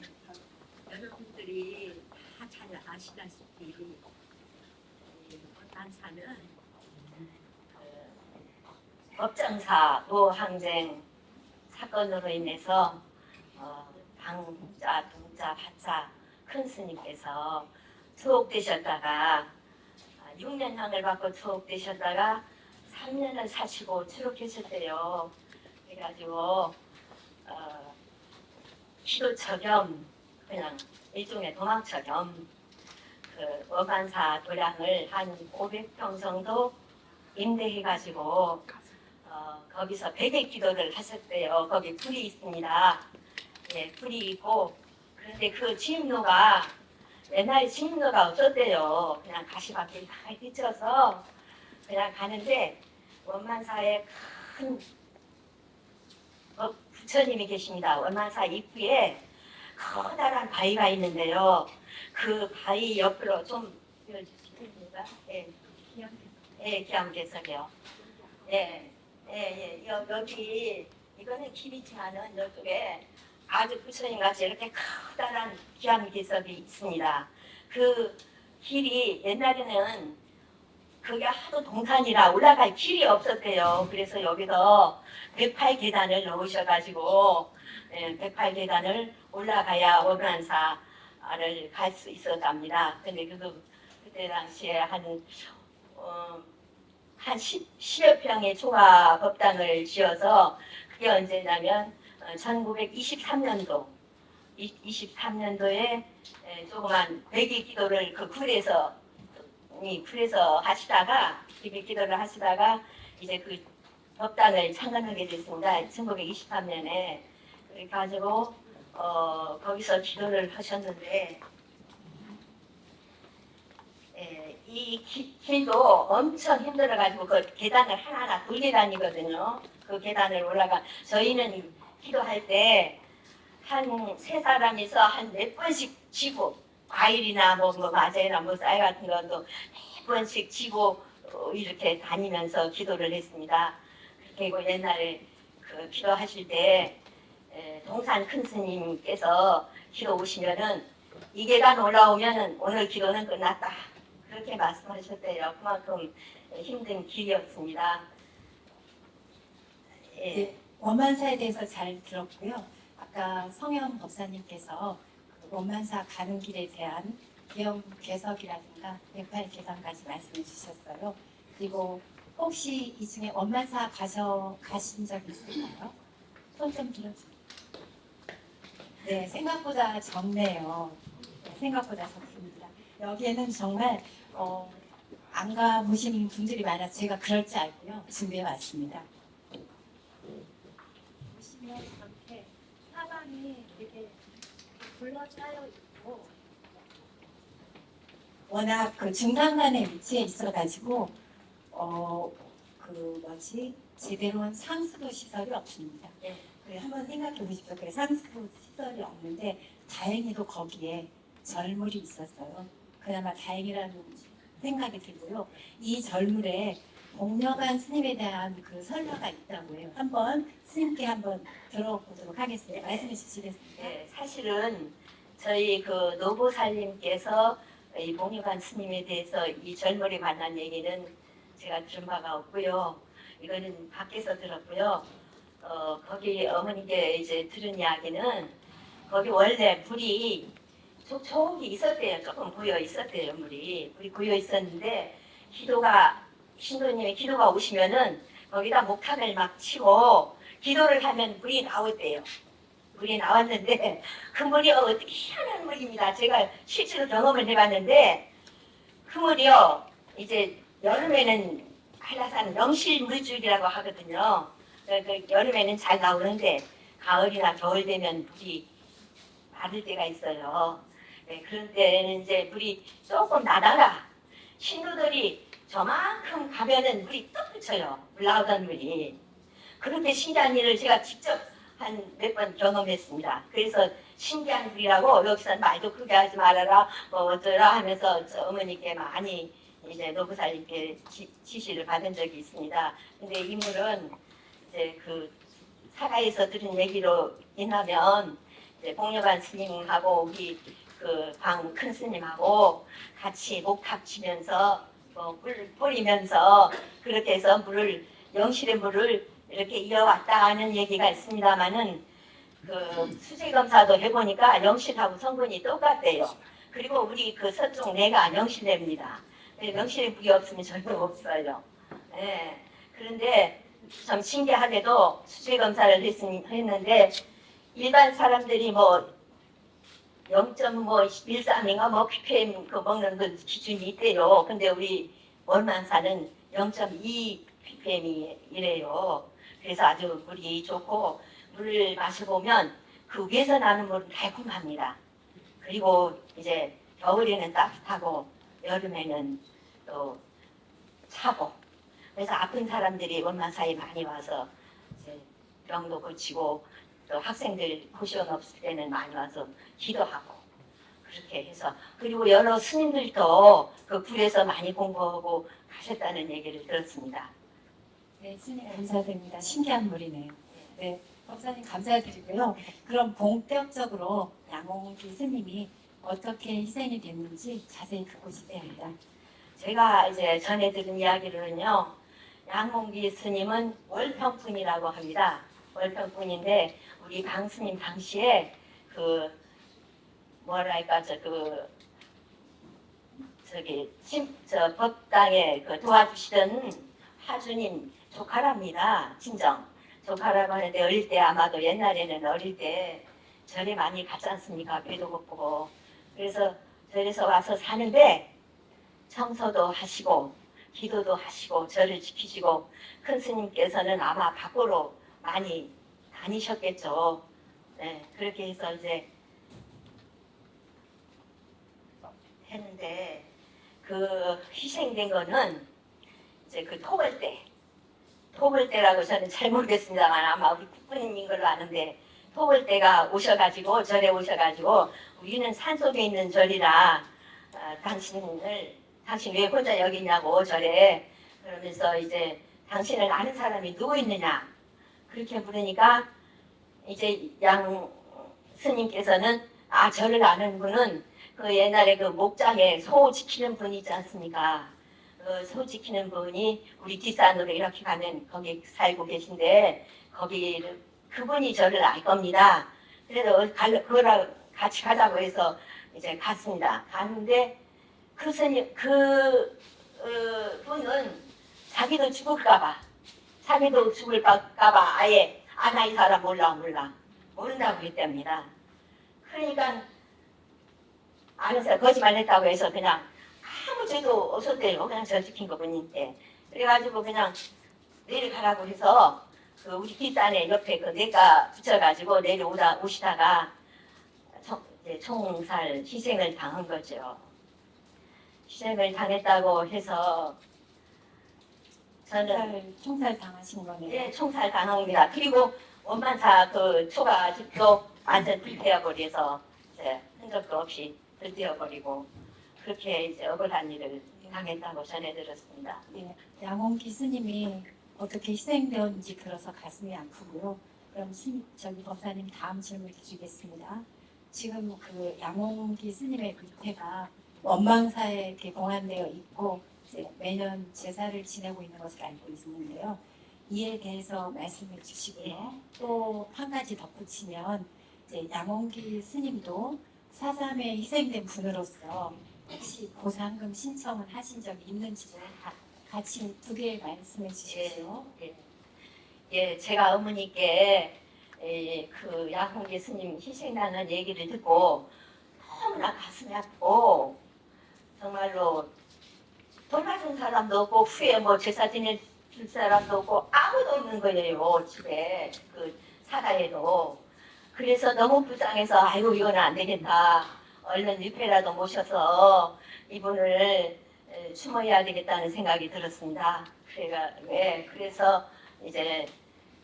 여러분들이 다 잘 아시다시피 이 원만사는 법정사 노항쟁 사건으로 인해서 방자, 동자, 파자 큰 스님께서 투옥되셨다가 6년형을 받고 투옥되셨다가 3년을 사시고 추록하셨대요. 그래가지고 기도처 겸 그냥 일종의 도망처 겸 그 원만사 도량을 한 500평 정도 임대해가지고 거기서 베개 기도를 하셨대요. 거기 불이 있습니다. 예, 불이 있고 그런데 그 침노가 옛날에 침노가 없었대요. 그냥 가시밭길 다 뒤쳐서 그냥 가는데 원만사에 큰 부처님이 계십니다. 원만사 입구에 커다란 바위가 있는데요. 그 바위 옆으로 좀 띄워주시겠습니까? 예, 기암개석이요. 예, 여기 이거는 길이지만은 이쪽에 아주 부처님 같이 이렇게 커다란 기암개석이 있습니다. 그 길이 옛날에는 그게 하도 동산이라 올라갈 길이 없었대요. 그래서 여기서 108계단을 넣으셔가지고 108계단을 올라가야 원만사를 갈 수 있었답니다. 근데 그때 당시에 한 10여 평의 초가 법당을 지어서 그게 언제냐면 1923년도 23년도에 조그만 배기 기도를 그 굴에서 하시다가 배기 기도를 하시다가 이제 그 법당을 창건하게 됐습니다. 1923년에 그래가지고 거기서 기도를 하셨는데 이 길도 엄청 힘들어가지고 그 계단을 하나하나 돌계단이거든요. 그 계단을 올라가 저희는 기도할 때 한 세 사람이서 한 몇 번씩 지고 과일이나 뭐 과자나 뭐 쌀 같은 것도 몇 번씩 지고 이렇게 다니면서 기도를 했습니다. 그리고 옛날에 그 기도하실 때 동산 큰 스님께서 기도 오시면은 이 계단 올라오면은 오늘 기도는 끝났다. 그렇게 말씀하셨대요. 그만큼 힘든 길이었습니다. 예. 네, 원만사에 대해서 잘 들었고요. 아까 성현 법사님께서 그 원만사 가는 길에 대한 기염 개석이라든가 108계단까지 말씀해 주셨어요. 그리고 혹시 이 중에 원만사 가신 적 있을까요? 손 좀 들어주세요. 네, 생각보다 적네요. 네, 생각보다 적습니다. 여기에는 정말 안 가보신 분들이 많아서 제가 그럴 줄 알고요. 준비해 왔습니다. 보시면 이렇게 사방이 이렇게 둘러싸여 있고 워낙 그 중간간에 위치해 있어가지고 제대로 상수도 시설이 없습니다. 네. 그래, 한번 생각해 보십시오. 그래, 상수도 시설이 없는데 다행히도 거기에 절물이 있었어요. 그나마 다행이라는 생각이 들고요. 이 절물에 복려간 스님에 대한 그 설화가 있다고 해요. 한번 스님께 한번 들어보도록 하겠습니다. 말씀해 주시겠습니까? 네, 사실은 저희 그 노보살님께서 이 복류관 스님에 대해서 이 절물에 관한 얘기는 제가 들은 바가 없고요. 이거는 밖에서 들었고요. 거기 어머니께 이제 들은 이야기는 거기 원래 물이 촉촉이 있었대요. 조금 고여 있었대요. 물이 고여 있었는데 신도님의 기도가 오시면은 거기다 목탁을 막 치고 기도를 하면 물이 나왔대요. 물이 나왔는데 그 물이 어떻게 희한한 물입니다. 제가 실제로 경험을 해봤는데 그 물이요 이제 여름에는 한라산 명실 물줄기라고 하거든요. 그 여름에는 잘 나오는데 가을이나 겨울 되면 물이 마를 때가 있어요. 네, 그런 때는 이제 물이 조금 나다가 신도들이 저만큼 가면은 물이 떡 붙여요. 물 나오던 물이. 그렇게 신기한 일을 제가 직접 한 몇 번 경험했습니다. 그래서 신기한 물이라고 여기서는 말도 크게 하지 말아라 뭐 어쩌라 하면서 저 어머니께 많이 이제 노부살님께 지시를 받은 적이 있습니다. 근데 이 물은 이제 그 사가에서 들은 얘기로 인하면 이제 복려관 스님하고 우리 그 방 큰 스님하고 같이 목탁 치면서 물 뿌리면서 그렇게 해서 영실의 물을 이렇게 이어왔다 하는 얘기가 있습니다만은 그 수질 검사도 해보니까 영실하고 성분이 똑같대요. 그리고 우리 그 서쪽 내가 영실내입니다. 영실에 물이 없으면 절대 없어요. 네. 그런데 참 신기하게도 수질 검사를 했는데 일반 사람들이 뭐 0.13인가 뭐 ppm 그 먹는 그 기준이 있대요. 근데 우리 월만사는 0.2 ppm이래요. 그래서 아주 물이 좋고 물을 마셔보면 그 위에서 나는 물은 달콤합니다. 그리고 이제 겨울에는 따뜻하고 여름에는 또 차고 그래서 아픈 사람들이 월만사에 많이 와서 이제 병도 고치고 또 학생들 고시원 없을 때는 많이 와서 기도하고 그렇게 해서 그리고 여러 스님들도 그 굴에서 많이 공부하고 가셨다는 얘기를 들었습니다. 네, 스님 감사드립니다. 신기한 물이네요. 네, 법사님 감사드리고요. 그럼 본격적으로 양홍기 스님이 어떻게 희생이 됐는지 자세히 듣고 싶습니다. 제가 이제 전에 들은 이야기로는요, 양홍기 스님은 월평분이라고 합니다. 월평분인데 우리 방 스님 당시에 그 뭐랄까 저 법당에 그 도와주시던 하주님 조카랍니다. 친정 조카라고 하는데 어릴 때 아마도 옛날에는 어릴 때 절에 많이 갔지 않습니까? 배도 고프고 그래서 절에서 와서 사는데 청소도 하시고 기도도 하시고 절을 지키시고 큰 스님께서는 아마 밖으로 많이 다니셨겠죠. 네, 그렇게 해서 이제 했는데 그 희생된 거는 이제 그 토벌대라고 저는 잘 모르겠습니다만 아마 우리 국군인 걸로 아는데 토벌대가 오셔가지고 절에 오셔가지고 우리는 산속에 있는 절이라 당신 왜 혼자 여기 있냐고 절에 그러면서 이제 당신을 아는 사람이 누구 있느냐 그렇게 물으니까 이제 양 스님께서는 저를 아는 분은 그 옛날에 그 목장에 소 지키는 분이 있지 않습니까? 그 소 지키는 분이 우리 뒷산으로 이렇게 가면 거기 살고 계신데 그분이 저를 알 겁니다. 그래서 그거랑 같이 가자고 해서 이제 갔습니다. 갔는데 그 스님 분은 자기도 죽을까봐 아예 이 사람 모른다고 했답니다. 그러니까 아는 사람 거짓말했다고 해서 그냥 아무 죄도 없었대요. 그냥 저 지킨 것뿐인데 그래가지고 그냥 내려가라고 해서 그 우리 뒷산에 옆에 그 내가 붙여가지고 오시다가 총살 희생을 당한 거죠. 희생을 당했다고 해서 저는 총살 당하신 거네요. 예, 총살 당합니다. 그리고 원만사 그 초가 아직도 완전 불태워버려서 이제 흔적도 없이 불태워버리고 그렇게 이제 억울한 일을 당했다고 전해 들었습니다. 네, 양홍기 스님이 어떻게 희생되었는지 들어서 가슴이 아프고요. 그럼 저기 법사님 다음 질문 드리겠습니다. 지금 그 양홍기 스님의 밑에가 원망사에 이렇게 봉안되어 있고 이제 매년 제사를 지내고 있는 것을 알고 있는데요. 이에 대해서 말씀해 주시고요. 또 한 가지 덧붙이면 이제 양홍기 스님도 4.3에 희생된 분으로서 혹시 보상금 신청을 하신 적이 있는지도 같이 두 개 말씀해 주십시오. 예, 제가 어머니께 그 양홍기 스님 희생하는 얘기를 듣고 너무나 가슴이 아프고 정말로 돌아준 사람도 없고 후에 뭐 제사 지낼 사람도 없고 아무도 없는 거예요. 집에 그 사가에도. 그래서 너무 불쌍해서 아이고 이거는 안 되겠다. 얼른 위패라도 모셔서 이분을 추모해야 되겠다는 생각이 들었습니다. 그래서 이제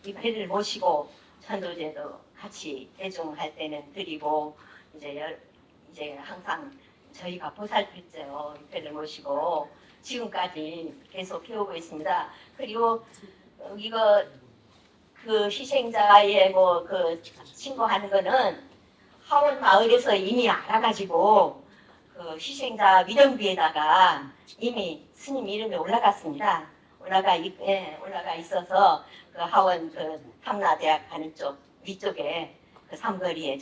위패를 모시고 천도제도 같이 대중할 때는 드리고 이제 항상 저희가 보살폈죠. 위패를 모시고 지금까지 계속 해오고 있습니다. 그리고 이거 그 희생자의 뭐 그 신고하는 거는 하원 마을에서 이미 알아가지고 그 희생자 위령비에다가 이미 스님 이름이 올라갔습니다. 올라가 있어서 그 하원 그 탐라대학 가는 쪽 위쪽에 그 삼거리에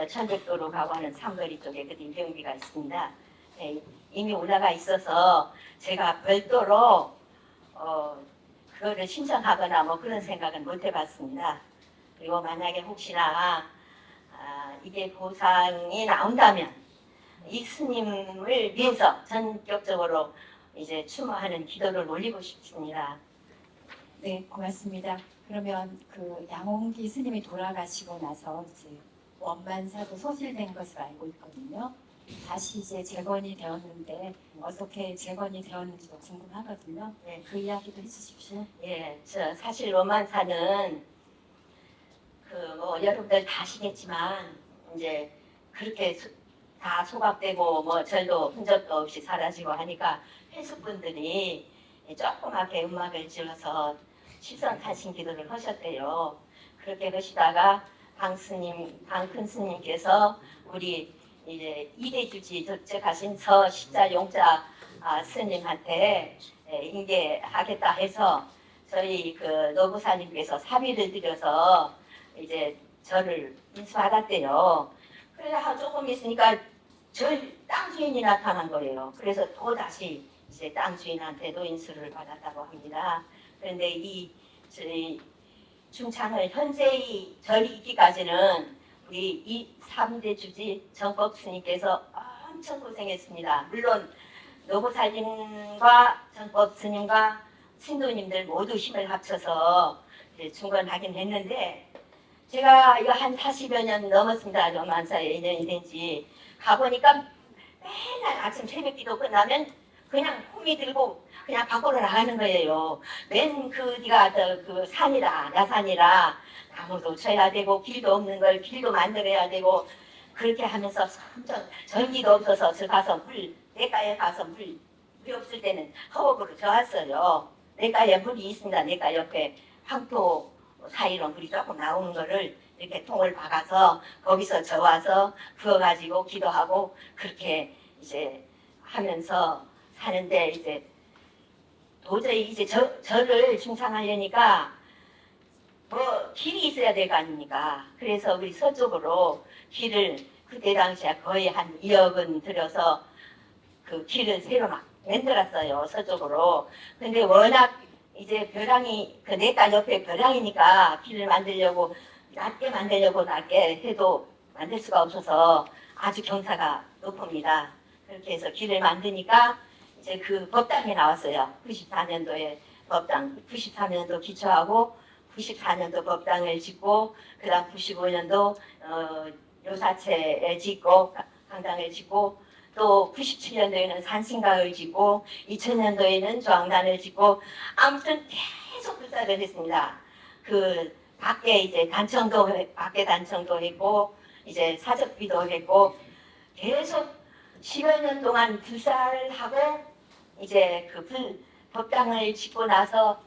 천백도로 가고 하는 삼거리 쪽에 그 위령비가 있습니다. 이미 올라가 있어서 제가 별도로 그거를 신청하거나 뭐 그런 생각은 못 해봤습니다. 그리고 만약에 혹시나 이게 보상이 나온다면 이 스님을 위해서 전격적으로 이제 추모하는 기도를 올리고 싶습니다. 네, 고맙습니다. 그러면 그 양홍기 스님이 돌아가시고 나서 이제 원만사도 소실된 것으로 알고 있거든요. 다시 이제 재건이 되었는데 어떻게 재건이 되었는지도 궁금하거든요. 네. 그 이야기도 해주십시오. 예, 저 사실 원만사는 그 뭐 여러분들 다 아시겠지만 이제 그렇게 다 소각되고 뭐 절도 흔적도 없이 사라지고 하니까 회수분들이 조그맣게 음악을 지어서 실선탄신 기도를 하셨대요. 그렇게 하시다가 강 큰 스님께서 우리 이제 이대주지 접촉하신 서시자 용자 스님한테 인계하겠다 해서 저희 그 노부사님께서 사비를 드려서 이제 저를 인수받았대요. 그래서 조금 있으니까 땅 주인이 나타난 거예요. 그래서 또 다시 이제 땅 주인한테도 인수를 받았다고 합니다. 그런데 저희 중창을 현재의 절이 있기까지는 우리 이 3대 주지 정법 스님께서 엄청 고생했습니다. 물론 노보살님과 정법 스님과 신도님들 모두 힘을 합쳐서 중건하긴 했는데 제가 이거 한 40여 년 넘었습니다. 만사에 인연이 된지 가보니까 맨날 아침 새벽기도 끝나면 그냥 홈이 들고 그냥 밖으로 나가는 거예요. 맨 뒤가 그 산이라 야산이라 나무도 쳐야 되고 길도 없는 걸 길도 만들어야 되고 그렇게 하면서 점점 전기도 없어서 저 가서 냇가에 가서 물이 없을 때는 허벅으로 저었어요. 냇가에 물이 있습니다. 냇가 옆에 황토 사이로 물이 조금 나오는 거를 이렇게 통을 박아서 거기서 저와서 부어가지고 기도하고 그렇게 이제 하면서 사는데 이제 도저히 이제 저를 중창하려니까 뭐 길이 있어야 될 거 아닙니까? 그래서 우리 서쪽으로 길을 그때 당시에 거의 한 2억 원 들여서 그 길을 새로 막 만들었어요. 서쪽으로. 근데 워낙 이제 벼랑이 그 냇가 옆에 벼랑이니까 길을 만들려고 낮게 해도 만들 수가 없어서 아주 경사가 높습니다. 그렇게 해서 길을 만드니까 이제 그 법당이 나왔어요. 94년도에 법당, 93년도 기초하고 94년도 법당을 짓고 그다음 95년도 요사체에 짓고 강당을 짓고 또 97년도에는 산신강을 짓고 2000년도에는 조항단을 짓고 아무튼 계속 불사를 했습니다. 그 밖에 이제 밖에 단청도 했고 이제 사적비도 했고 계속 10여 년 동안 불사를 하고 이제 법당을 짓고 나서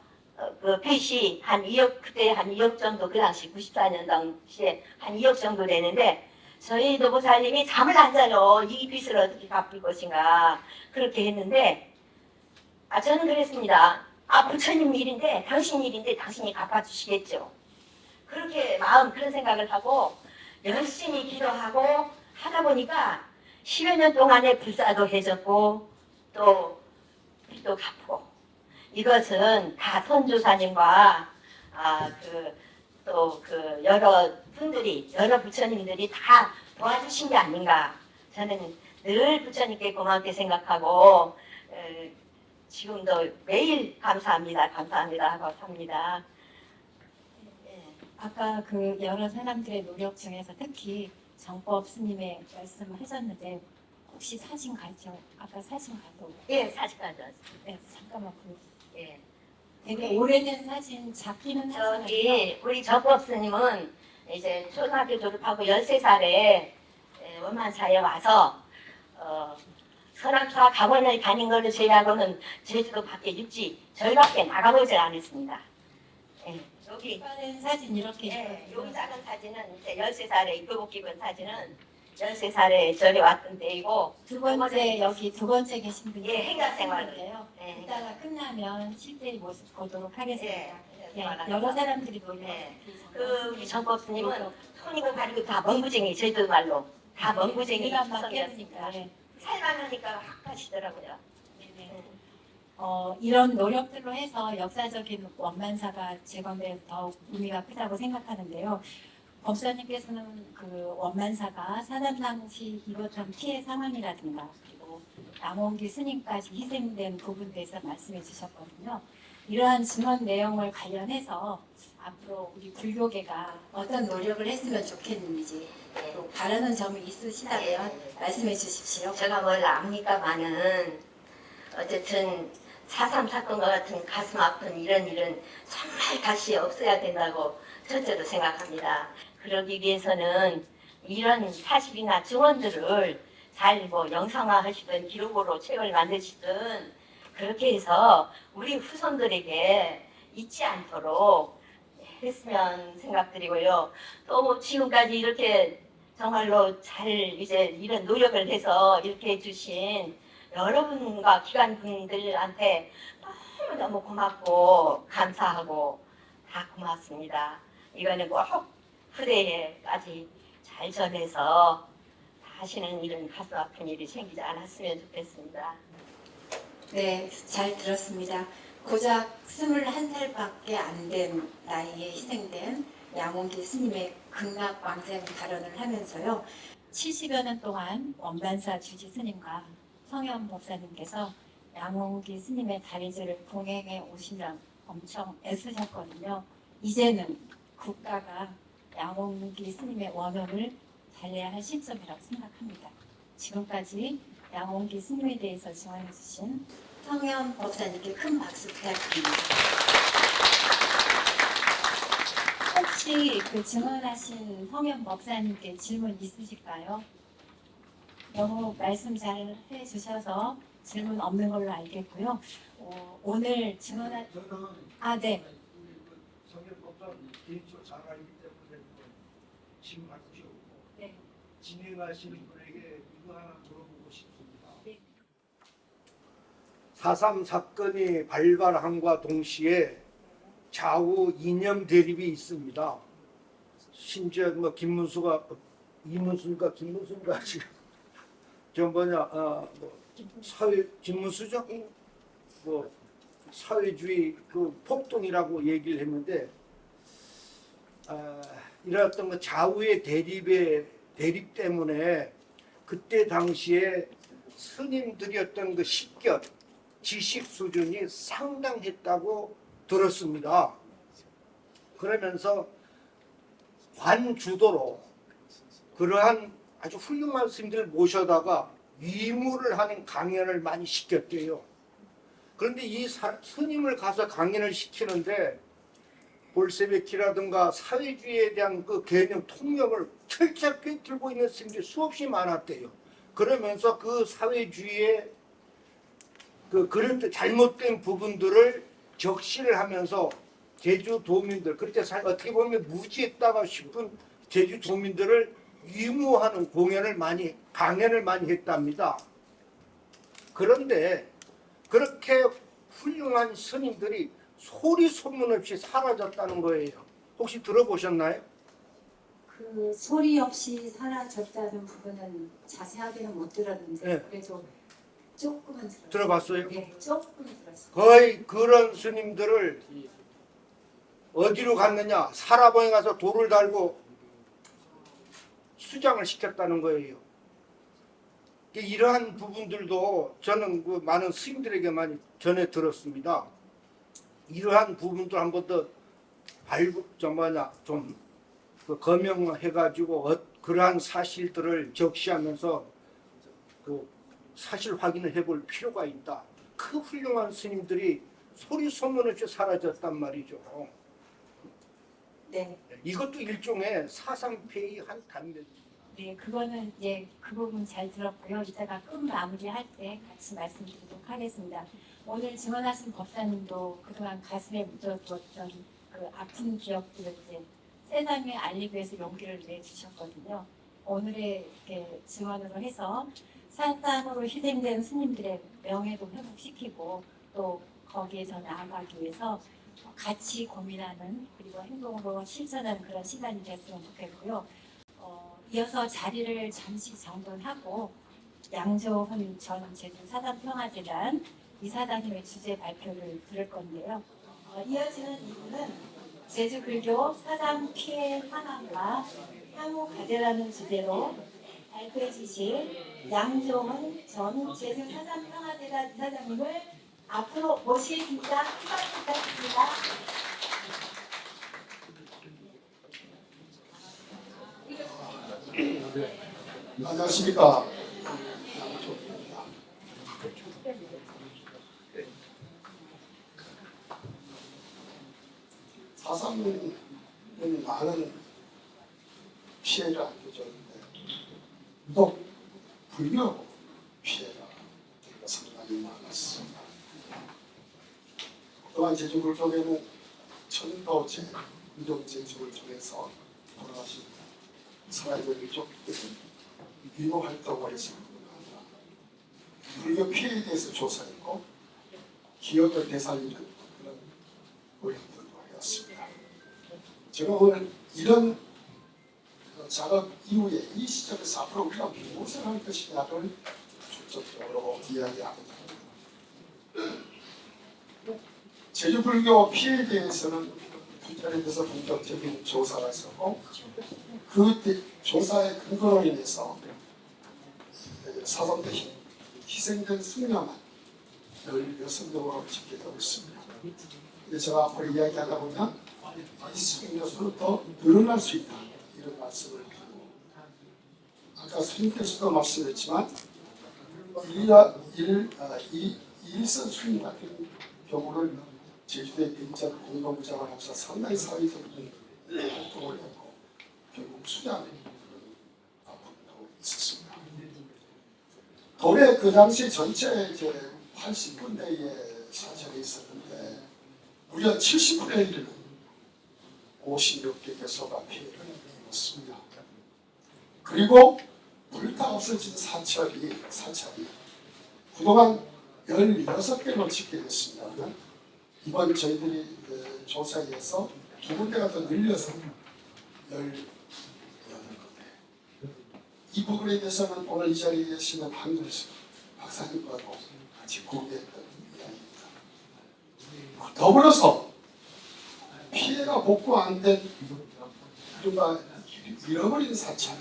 그 빚이 한 2억, 그때 한 2억 정도, 그 당시 94년 당시에 한 2억 정도 되는데, 저희 노보살님이 잠을 안 자요. 이 빚을 어떻게 갚을 것인가. 그렇게 했는데, 저는 그랬습니다. 부처님 일인데, 당신 일인데, 당신이 갚아주시겠죠. 그렇게 그런 생각을 하고, 열심히 기도하고 하다 보니까 10여 년 동안에 불사도 해줬고, 또 빚도 갚고, 이것은 다 선조사님과 또 여러 분들이, 여러 부처님들이 다 도와주신 게 아닌가. 저는 늘 부처님께 고맙게 생각하고 지금도 매일 감사합니다 하고 삽니다. 아까 그 여러 사람들의 노력 중에서 특히 정법 스님의 말씀하셨는데 혹시 사진 가죠? 아까 사진 가도 예, 사진 가져왔습니다. 네, 잠깐만 예. 되게 오래된 사진 잡히는 사진 저기 우리 정법 스님은 이제 초등학교 졸업하고 13살에 원만사에 와서 선악사 강원을 다닌 걸로 제외하고는 제주도 밖에 육지 절밖에 나가보질 않았습니다. 예. 여기 오래된 사진 이렇게 예, 있거든요. 요 작은 사진은 이제 13살에 교복 입은 사진은 13살에 절에 왔던 때이고 두 번째 여기 두 번째 계신 분이 예, 행각생활을. 인데요. 예. 이따가 끝나면 실제 모습 보도록 하겠습니다. 예, 예, 여러 사람들이 놀려. 예. 그 정법 스님은 손이고 발이고 다 멍구쟁이, 제주도 말로 다 멍구쟁이 우리가 막 특성이었습니다. 깨우니까. 예. 살만하니까 확 가시더라고요. 네네. 이런 노력들로 해서 역사적인 원만사가 재건돼 더욱 의미가 크다고 생각하는데요. 법사님께서는 그 원만사가 사단 당시 입었던 피해 상황이라든가 그리고 남원기 스님까지 희생된 부분에 대해서 말씀해 주셨거든요. 이러한 증언 내용을 관련해서 앞으로 우리 불교계가 어떤 노력을 했으면 좋겠는지 또 바라는 점이 있으시다면 말씀해 주십시오. 제가 뭘 압니까마는 어쨌든 4.3 사건과 같은 가슴 아픈 이런 일은 정말 다시 없어야 된다고 첫째로 생각합니다. 그러기 위해서는 이런 사실이나 증언들을 잘 영상화 하시든 기록으로 책을 만드시든 그렇게 해서 우리 후손들에게 잊지 않도록 했으면 생각드리고요. 또 지금까지 이렇게 정말로 잘 이제 이런 노력을 해서 이렇게 해주신 여러분과 기관분들한테 너무너무 고맙고 감사하고 다 고맙습니다. 이거는 꼭 후대에까지 잘 전해서 다시는 이런 가슴 아픈 일이 생기지 않았으면 좋겠습니다. 네, 잘 들었습니다. 고작 21살밖에 안 된 나이에 희생된 양원기 스님의 극락왕생 발언을 하면서요. 70여 년 동안 원만사 주지 스님과 성현 법사님께서 양원기 스님의 다리즈를 봉행해 오시며 엄청 애쓰셨거든요. 이제는 국가가 양원기 스님의 원혼을 달래야 할 시점이라고 생각합니다. 지금까지 양원기 스님에 대해서 증언해 주신 성현 법사님께 큰 박수 부탁드립니다. 혹시 그 증언하신 성현 법사님께 질문 있으실까요? 너무 말씀 잘 해주셔서 질문 없는 걸로 알겠고요. 오늘 증언한 저는 네. 성현 법사님 개인적으로 잘 알기 때문에 질문하십시오. 네. 진행하시는 분에게 이거 하나 물어보고 싶습니다. 네. 4.3 사건이 발발함과 동시에 좌우 이념 대립이 있습니다. 심지어 김문수가 이문수인가 김문수인가 지금 사회 김문수죠? 사회주의 폭동이라고 얘기를 했는데 이랬던 좌우의 대립 때문에 그때 당시에 스님들이었던 그 식견 지식 수준이 상당했다고 들었습니다. 그러면서 관주도로 그러한 아주 훌륭한 스님들을 모셔다가 위무를 하는 강연을 많이 시켰대요. 그런데 이 스님을 가서 강연을 시키는데 볼세베키라든가 사회주의에 대한 그 개념 통념을 철저하게 들고 있는 스님들이 수없이 많았대요. 그러면서 그 사회주의의 그런 잘못된 부분들을 적시를 하면서 제주도민들, 그렇게 어떻게 보면 무지했다가 싶은 제주도민들을 유무하는 강연을 많이 했답니다. 그런데 그렇게 훌륭한 스님들이 소리 소문 없이 사라졌다는 거예요. 혹시 들어보셨나요? 그 소리 없이 사라졌다는 부분은 자세하게는 못 들었는데 네. 그래도 조금은 들었어요. 들어봤어요? 네, 조금 들었어요. 거의 그런 스님들을 어디로 갔느냐? 사라봉에 가서 돌을 달고 수장을 시켰다는 거예요. 이러한 부분들도 저는 그 많은 스님들에게 많이 전해 들었습니다. 이러한 부분들 한 번 더 좀 검명해가지고 그러한 사실들을 적시하면서 그 사실 확인을 해볼 필요가 있다. 그 훌륭한 스님들이 소리 소문 없이 사라졌단 말이죠. 네, 이것도 일종의 사상폐의 한 단면입니다. 네, 그거는 그 부분 잘 들었고요. 이따가 끝 마무리할 때 같이 말씀드리도록 하겠습니다. 오늘 증언하신 법사님도 그동안 가슴에 묻어두었던 그 아픈 기억들을 세상에 알리기 위해서 용기를 내주셨거든요. 오늘의 이렇게 증언으로 해서 사상으로 희생된 스님들의 명예도 회복시키고 또 거기에 더 나아가기 위해서 같이 고민하는 그리고 행동으로 실천하는 그런 시간이 됐으면 좋겠고요. 이어서 자리를 잠시 정돈하고 양조헌 전 제주 사상평화재단 이사장님의 주제 발표를 들을 건데요. 이어지는 이분은 제주 불교 사상 피해 환원과 향후 과제라는 주제로 발표해 주실 양조헌 전 제주 사상평화재단 이사장님을 앞으로 모시겠습니다. 한번 부탁드립니다. 안녕하십니까. 사상은 많은 피해를 안겨줬는데 유독 불교 피해가 상당히 많았습니다. 또한 제주불교계는 천도제, 유동제주를 통해서 돌아가신 사회적 유족들이 유효 활동을 해서 불교 피해에 대해서 조사했고 기억을 되살리는 그런 노력들도 하였습니다. 제가 오늘 이런 작업 이후에 이 시점에서 앞으로 우리가 무엇을 할 것이냐를 중점적으로 이야기하고자 합니다. 제주불교 피해에 대해서는 분자에 대해서 본격적인 조사가 있었고 그 조사의 근거로 인해서 사상대 희생된 숙녀만 16명으로 집계되고 있습니다. 제가 앞으로 이야기하다 보면 이 숙녀 수는 더 늘어날 수 있다 이런 말씀을 드리고 아까 스님께서도 말씀했지만 일선 수임 같은 경우를 제주도의 빈전 공동부장을 하면서 상당히 사회적인 활동을 했고 결국 수장의 아픔도 있었습니다. 도래 그 당시 전체 이제 80분대의 사찰이 있었는데 무려 70분의 1은 56개 개소가 피해를 입었습니다. 그리고 불타 없어진 사찰이 그동안 16개로 집계됐습니다. 이번 저희들이 조사에서 두 군데가 더 늘려서 18군데. 이 부분에 대해서는 오늘 이 자리에 계시는 한글수 박사님과도 같이 공개했던 이야기입니다. 더불어서 피해가 복구 안 된 우리가 잃어버린 사찰,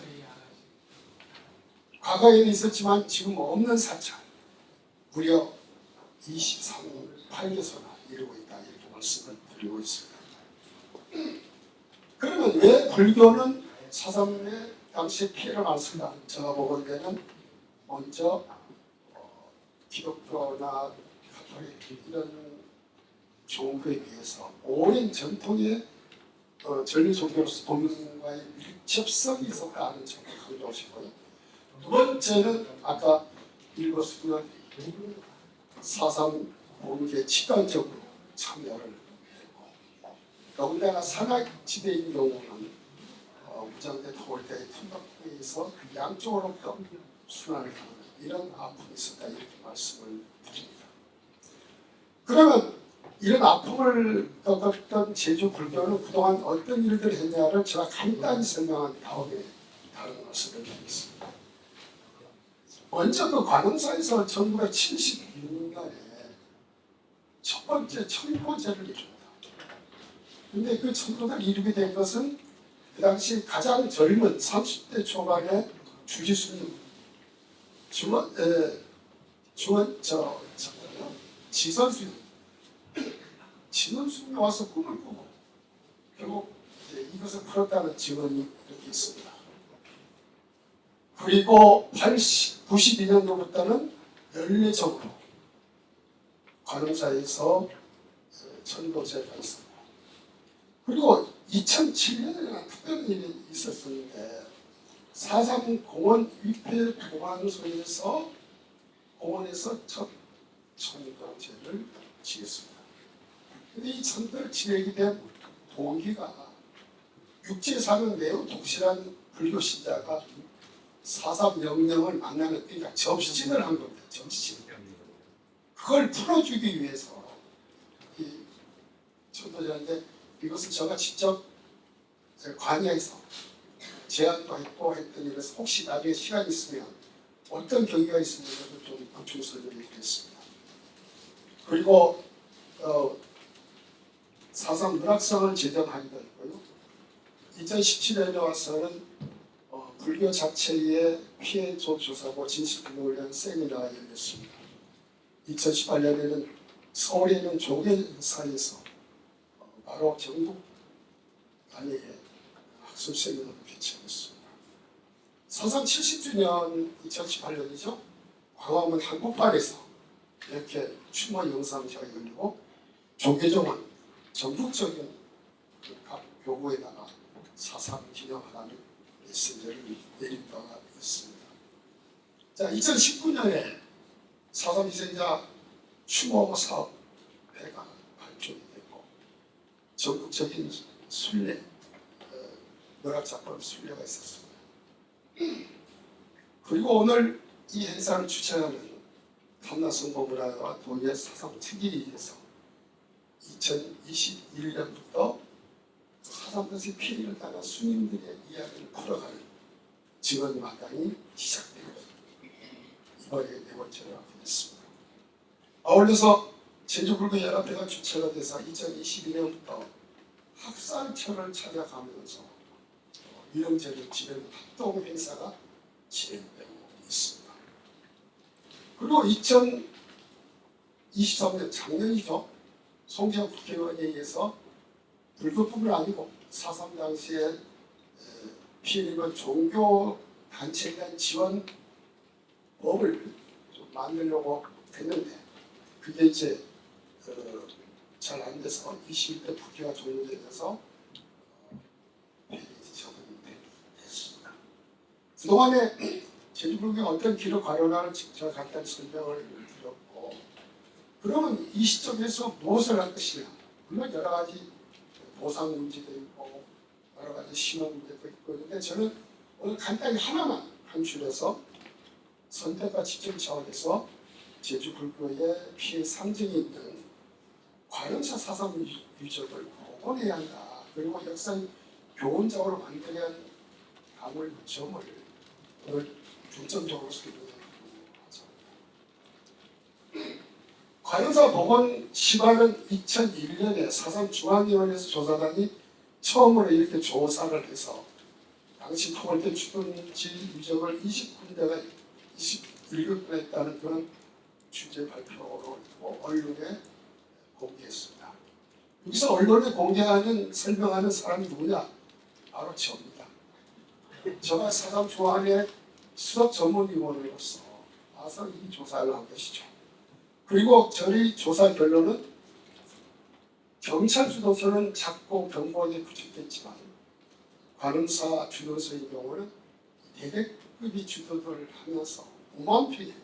과거에는 있었지만 지금 없는 사찰 무려 23개소나 이루고 있다 이렇게 말씀을 드리고 있습니다. 그러면 왜 불교는 사상의 당시 피해를 많습니다. 제가 보건대는 먼저 기독교나 가톨릭 이런 종교에 비해서 오랜 전통의 전리 종교로서 도민과의 밀접성이 있었다는 점을 강조하시고요. 두 번째는 아까 읽었으면 4.3 공개 직관적으로 참여를 했고, 더군다나 산악지대인 경우는 무장대 토벌대의 팀박회에서 양쪽으로부터 순환을 하는 이런 아픔이 있었다, 이렇게 말씀을 드립니다. 그러면 이런 아픔을 겪었던 제주 불교는 그동안 어떤 일들을 했냐를 제가 간단히 설명한 다음에 다른 것을 드리겠습니다. 먼저 그 관음사에서 1976년에 첫 번째 청포제를 이룹니다. 근데 그 청포제를 이루게 된 것은 그 당시 가장 젊은 30대 초반의 주지스님 진원수님이 와서 꿈을 꾸고 결국 이것을 풀었다는 증언이 이렇게 있습니다. 그리고 92년도부터는 연례적으로 관음사에서 천도제가 있습니다. 그리고 2007년에는 특별한 일이 있었는데 4.3 공원 위패 보관소에서 공원에서 첫 천도제를 지냈습니다. 근데 이 천도를 지내게 된 동기가 육지에 사는 매우 독실한 불교 신자가 4.3 영령을 만나는, 그러니까 접신을 한 겁니다. 접신. 그걸 풀어주기 위해서 이 천도제인데, 이것을 제가 직접 관여해서 제안도 했고 했더니, 그래서 혹시 나중에 시간 있으면 어떤 경위가 있으면 좀 보충 설명드리겠습니다. 그리고 4.3 문학상을 제정하기도 했고요. 2017년에 와서는 불교 자체의 피해 조사고 진실규명을 위한 세미나가 열렸습니다. 2018년에는 서울에 있는 조계사에서 바로 전국 단위의 학술 세미나를 개최했습니다. 4.3 70주년 2018년이죠. 광화문 한복판에서 이렇게 추모 영상제가 열리고 조계종은 전국적인 각 교구에다가 4.3 기념하라는 메시지를 내린 바가 있습니다. 자, 2019년에 4.3 희생자 추모 사업회가 발족이 됐고, 전국적인 순례, 문학작품 순례가 있었습니다. 그리고 오늘 이 행사를 주최하는 탐나성보문화와 도의 4.3 특위에서 2021년부터 4.3 뜻의 피해를 당한 스님들의 이야기를 풀어가는 증언마당이 시작되고 이번에 네 번째로 하게 됐습니다. 아울러서 제주불교연합회가 주체가 돼서 2022년부터 학살철을 찾아가면서 위령제를 지내는 합동 행사가 진행되고 있습니다. 그리고 2023년 작년이죠. 송지현 국회의원에 의해서 불교뿐만 아니고 4.3 당시에 피해를 입은 종교단체에 대한 지원법을 좀 만들려고 했는데, 그게 이제 잘 안 돼서 21대 국회가 종료되면서 처분됐습니다. 그동안에 제주불교가 어떤 길을 가려나를 제가 간단히 설명을 드렸고, 그러면 이 시점에서 무엇을 할 것이냐. 물론 여러 가지 보상 문제도 있고 여러 가지 신원 문제도 있고, 근데 저는 오늘 간단히 하나만 간추려서 선택과 집중 차원에서 제주 불교의 피해 상징이 있는 관음사 4.3 유적을 복원해야 한다. 그리고 역사의 교훈적으로 만들어야 할 가물 점을 오늘 중점적으로 설명하도록 하겠습니다. 관음사 복원 시간은 2001년에 4.3 중앙위원회에서 조사단이 처음으로 이렇게 조사를 해서 당시 토벌대 주둔지 유적을 21군데가 했다는 그런 취재 발표로 있고 언론에 공개했습니다. 여기서 언론에 공개하는 설명하는 사람이 누구냐? 바로 저입니다. 제가 4.3 중앙위원회 수석 전문위원으로서 와서 이 조사를 한 것이죠. 그리고 저희 조사 결론은 경찰 주도소는 작고 경보에 구축됐지만 관음사 주도소의 경우는 대대급이 주도를 하면서 무한피해,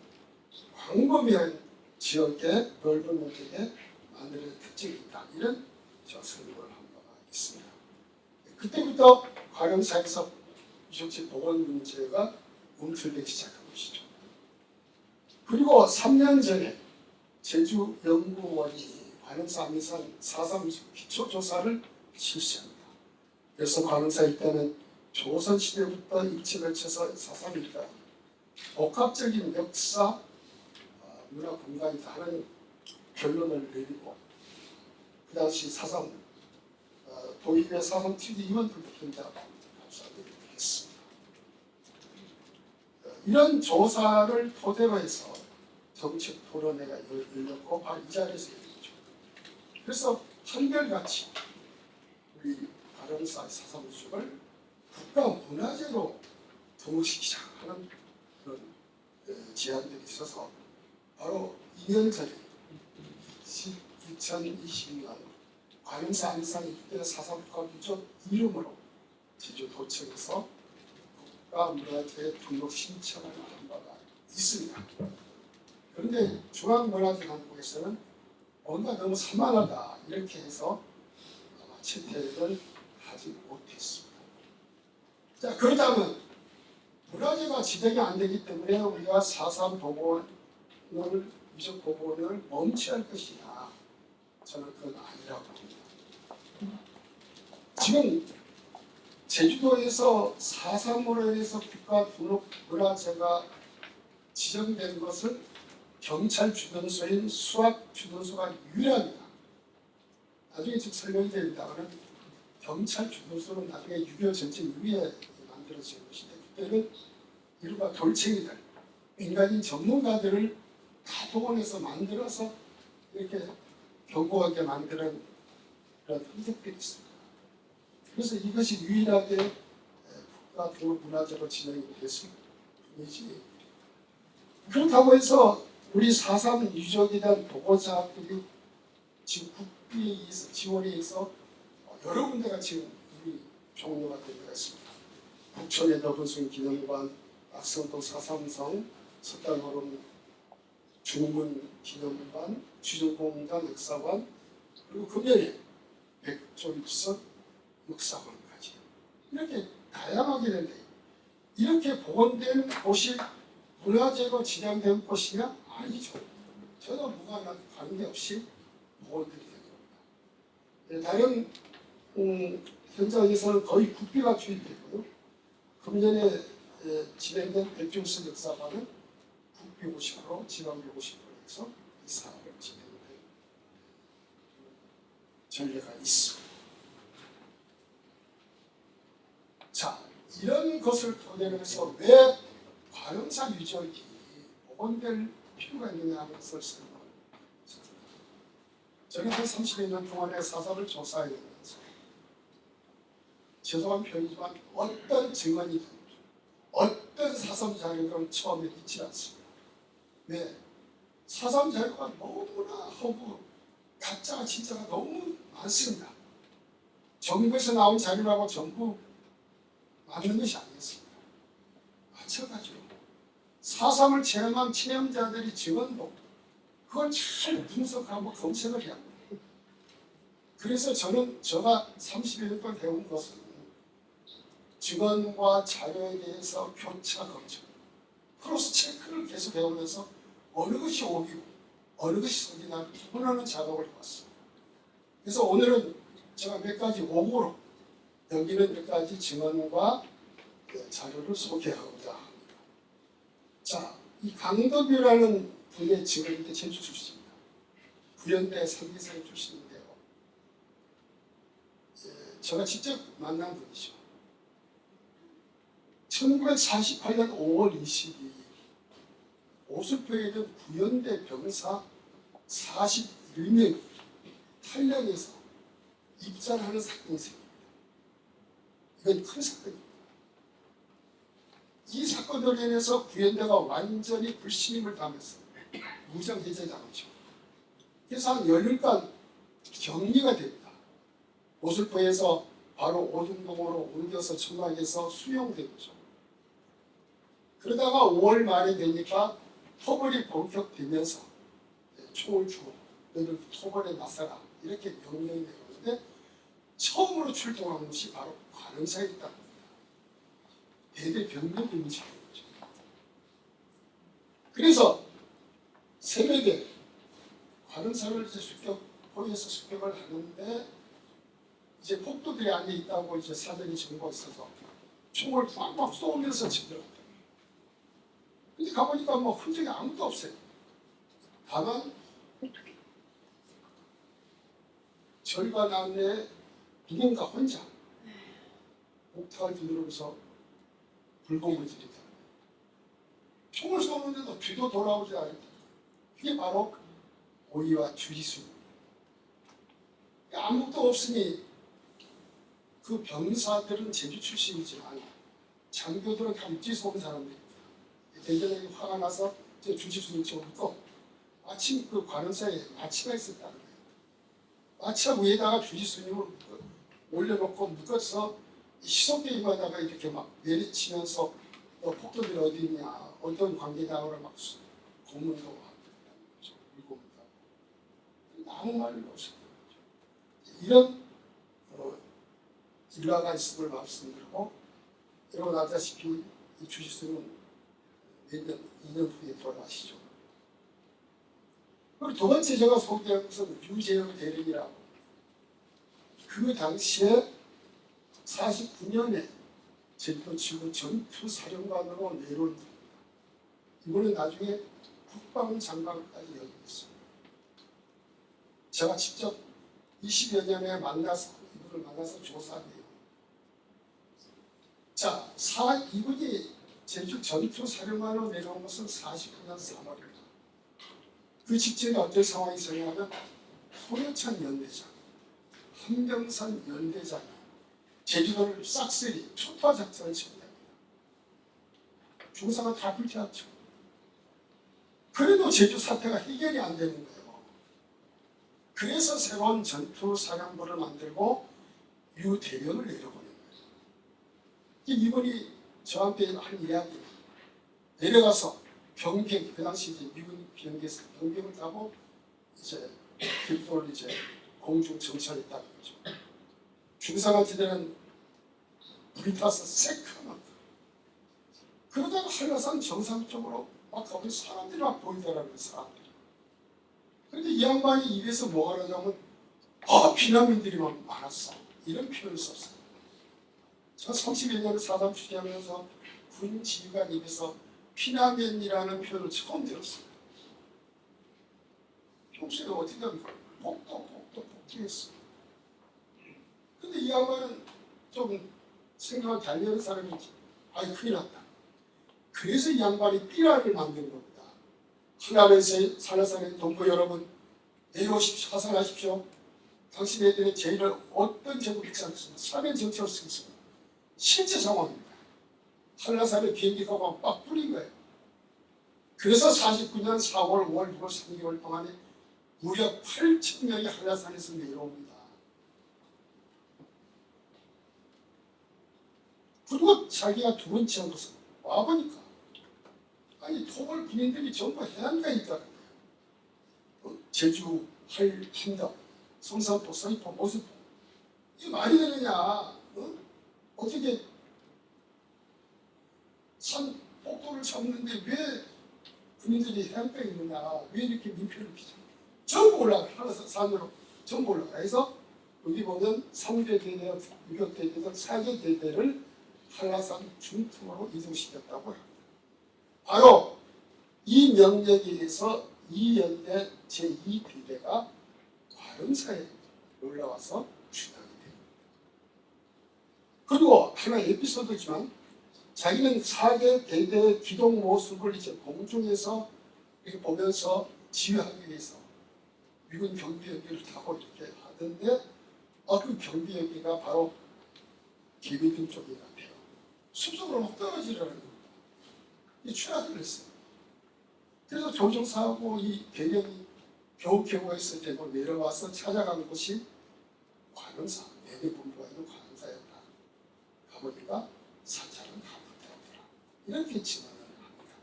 광범위한 지역의 넓은 면적에 만드는 특징이 있다. 이런 설명을 한 바가 있습니다. 그때부터 관음사에서 유적지 복원 문제가 움츠리기 시작한 것이죠. 그리고 3년 전에 제주연구원이 관음사 안리산 4.3 기초조사를 실시합니다. 그래서 관음사 일대는 조선시대부터 일찍 걸쳐서 4.3 일대 복합적인 역사, 문화 공간이다 하는 결론을 내리고 그 당시 4.3 도입의 4.3 TD 임원들도 현장 답사를 했습니다. 이런 조사를 토대로 해서 정책 토론회가 열렸고 바로 이 자리에서 열렸죠. 그래서 한결같이 우리 관음사의 4.3 유적을 국가 문화재로 등록시키자 하는 그런 제안들이 있어서 바로 2년 전에 2020년 관음사 안리산 일대 4.3 국가유적 이름으로 제주도청에서 국가문화재 등록 신청을 한 바가 있습니다. 그런데 중앙문화재단국에서는 뭔가 너무 산만하다 이렇게 해서 아마 채택을 하지 못했습니다. 자, 그렇다면 문화재가 지정이 안 되기 때문에 우리가 4.3 복원을 유적 복원을 멈춰야 할 것이냐? 저는 그건 아니라고 봅니다. 지금 제주도에서 4.3으로 인해서 국가 등록 문화재가 지정된 것은 경찰 주둔소인 수학 주둔소가 유일합니다. 나중에 좀 설명이 됩니다만 경찰 주둔소는 나중에 6.25 전쟁 이후에 만들어진 것인데 그때는 이른바 돌챙이들, 민간인 전문가들을 다 동원해서 만들어서 이렇게 견고하게 만드는 그런 흔적들이 있습니다. 그래서 이것이 유일하게 국가 등록 문화재로 지정이 됐을 뿐이지. 그렇다고 해서 우리 4.3 유적에 대한 보고자들이 지금 국비에서 지원에 의해서 여러 군데가 지금 우리 종료가 된 데가 있습니다. 북촌의 더분승 기념관, 낙성동 4.3성, 석달보름 중문 기념관, 주정공단 역사관, 그리고 금연에 백조입석 역사관까지 이렇게 다양하게 된데 이렇게 복원된 곳이 문화재로 지정된 곳이냐? 아니죠. 전혀 무관한 관계없이 복원들이 된 겁니다. 다른 현장에서는 거의 국비가 투입되고요. 금년에 진행된 백조입석 역사관은 국비 50%, 지방비 50%에서 이 사업을 진행된 전례가 있습니다. 자, 이런 것을 토대로 해서 왜 관음사 유적이 복원될 필요가 있느냐 하는 것을 설명합니다. 저는 한 30여 년 동안의 사상을 조사해오면서 죄송한 표현이지만 어떤 증언이든 어떤 4.3 자료를 처음에 믿지 않습니다. 왜? 4.3 자료가 너무나 허구, 가짜가 진짜가 너무 많습니다. 정부에서 나온 자료라고 전부 맞는 것이 아니었습니다. 마찬가지로 4.3을 체험한 친형자들이 증언도 그걸 잘 분석하고 검색을 해야 합니다. 그래서 저는 제가 30여 년 동안 배운 것은 증언과 자료에 대해서 교차 검증, 크로스 체크를 계속 배우면서 어느 것이 오기고 어느 것이 석이나 구분하는 작업을 해왔습니다. 그래서 오늘은 제가 몇 가지 오고로 여기는 몇 가지 증언과 자료를 소개하고자 합니다. 자, 이 강덕규라는 분의 증언인데 제주 출신입니다. 부연대 상기생 출신인데요. 제가 직접 만난 분이죠. 1948년 5월 22일 오술표에 있는 부연대 병사 41명이 탈영해서 입산하는 사건이 생깁니다. 이건 큰 사건입니다. 이 사건으로 인해서 부연대가 완전히 불신임을 당했어요. 무장해제당하죠. 그래서 한 열흘간 격리가 됩니다. 오술포에서 바로 오중동으로 옮겨서 청락에서 수용된 거죠. 그러다가 5월 말에 되니까 허벌이 본격되면서 총을 주고 너희들 토벌에 나서라 이렇게 명령이 내려오는데 처음으로 출동한 것이 바로 관음사에 있다는 겁니다. 대대 병력이 지금 거죠. 그래서 새벽에 관음사를 이제 포위해서 습격을 하는데 이제 폭도들이 안에 있다고 이제 사전이 정보가 있어서 총을 꽉꽉 쏘면서 집들어갔다. 근데 가보니까 뭐 흔적이 아무도 없어요. 다만 절반 안에 누군가 혼자 옥탑을 뒤돌아서 불공을 지르다. 총을 쏘는데도 뒤도 돌아오지 않았다. 그게 바로 오이와 주지수. 아무것도 없으니 그 병사들은 제주 출신이지만 장교들은 다 육지에서 온 사람들입니다. 대전에 화가 나서 저 주지수는 저부터 마침 그 관원사에 마치가 있었다는 거예요. 마차 위에다가 주지수님을 올려놓고 묶어서 시속게임하다가 이렇게 막 내리치면서 너 폭도들이 어디 있냐 어떤 관계다라고 막 고문도 하고 물고문도 하고 아무 말도 없었던 거죠. 이런 일화가 있음을 말씀드리고 여러분 알다시피 이 주지수는 몇 년, 2년 후에 돌아가시죠. 그리고 두 번째 제가 소개한 것은 유재영 대령이라고 그 당시에 49년에 제주도지구 전투사령관으로 내려온 분. 이분은 나중에 국방장관까지 연임했습니다. 제가 직접 20여 년에 이분을 만나서 조사해요. 자, 이분이 제주 전투사령관으로 내려온 것은 49년 3월입니다. 그 직전에 어떤 상황이 있었냐면 소녀찬 연대장, 한병산 연대장이 제주도를 싹쓸이 초토화작전을 시작합니다. 중사가 다 불태웠죠. 그래도 제주 사태가 해결이 안 되는 거예요. 그래서 새로운 전투사령부를 만들고 유대령을 내려보낸 거예요. 이분이 저한테 한 이야기 내려가서 병경, 그 당시 이제 미군 비행기에서 병경을 타고 이제 제주도를 이제 공중 정찰했다는 거죠. 중상한지대는 불이 타서 새카맣다. 그러다가 한라산 정상 쪽으로 막 가면 사람들이 막 보이더라고요, 사람들이. 그런데 이 양반이 입에서 뭐가 나냐면 피난민들이 막 많았어. 이런 표현을 썼어요. 제가 30여 년을 사담 취재하면서 군 지휘관 입에서 피난민이라는 표현을 처음 들었어요. 평소에 어떻게 하면 복도했어. 근데 이 양반은 좀 생각을 달리는 사람이지. 큰일 났다. 그래서 이 양반이 삐라를 만든 겁니다. 한라산의 동포 여러분, 내려오십시오. 하산하십시오. 당신네들의 죄를 어떤 제국이 생겼습니다. 사면 정책을 쓰겠습니다. 실제 상황입니다. 한라산에 비행기가 막 뿌린 거예요. 그래서 49년 4월, 5월, 6월 3개월 동안에 무려 8,000명이 한라산에서 내려옵니다. 그리고 자기가 두 번째 한 것은 와보니까 토벌 군인들이 전부 해안가에 있다는 거예요. 제주, 한담, 성산포, 서귀포, 모습포. 이게 말이 되느냐? 어떻게 산 폭도를 잡는데 왜 군인들이 해안가에 있느냐? 왜 이렇게 민폐를 끼쳐? 전부 올라가. 하나서 산으로 전부 올라가. 그래서 여기 보면 3대 대대, 6대 대대, 4대 대대를 한라산 중tum으로 이동시켰다고 합니다. 바로 이 명령에 의해서 이연대 제2비대가 관음사에 올라와서 주당이 됩니다. 그리고 하나 에피소드지만 자기는 4대 대대 기동 모습을 이제 공중에서 이렇게 보면서 지휘하기 위해서 미군 경비연기를 타고 이렇게 하던데 그 경비연기가 바로 계비등 쪽이 같아요. 숲속으로 막 떨어지려는 겁니다. 이 추락을 했어요. 그래서 조종사하고 이 대령이 겨우겨우 있을 때도 내려와서 찾아간 곳이 관음사, 내대본부가 있는 관음사였다. 가보니까 사찰은 다 불태웠더라. 이렇게 진언을 합니다.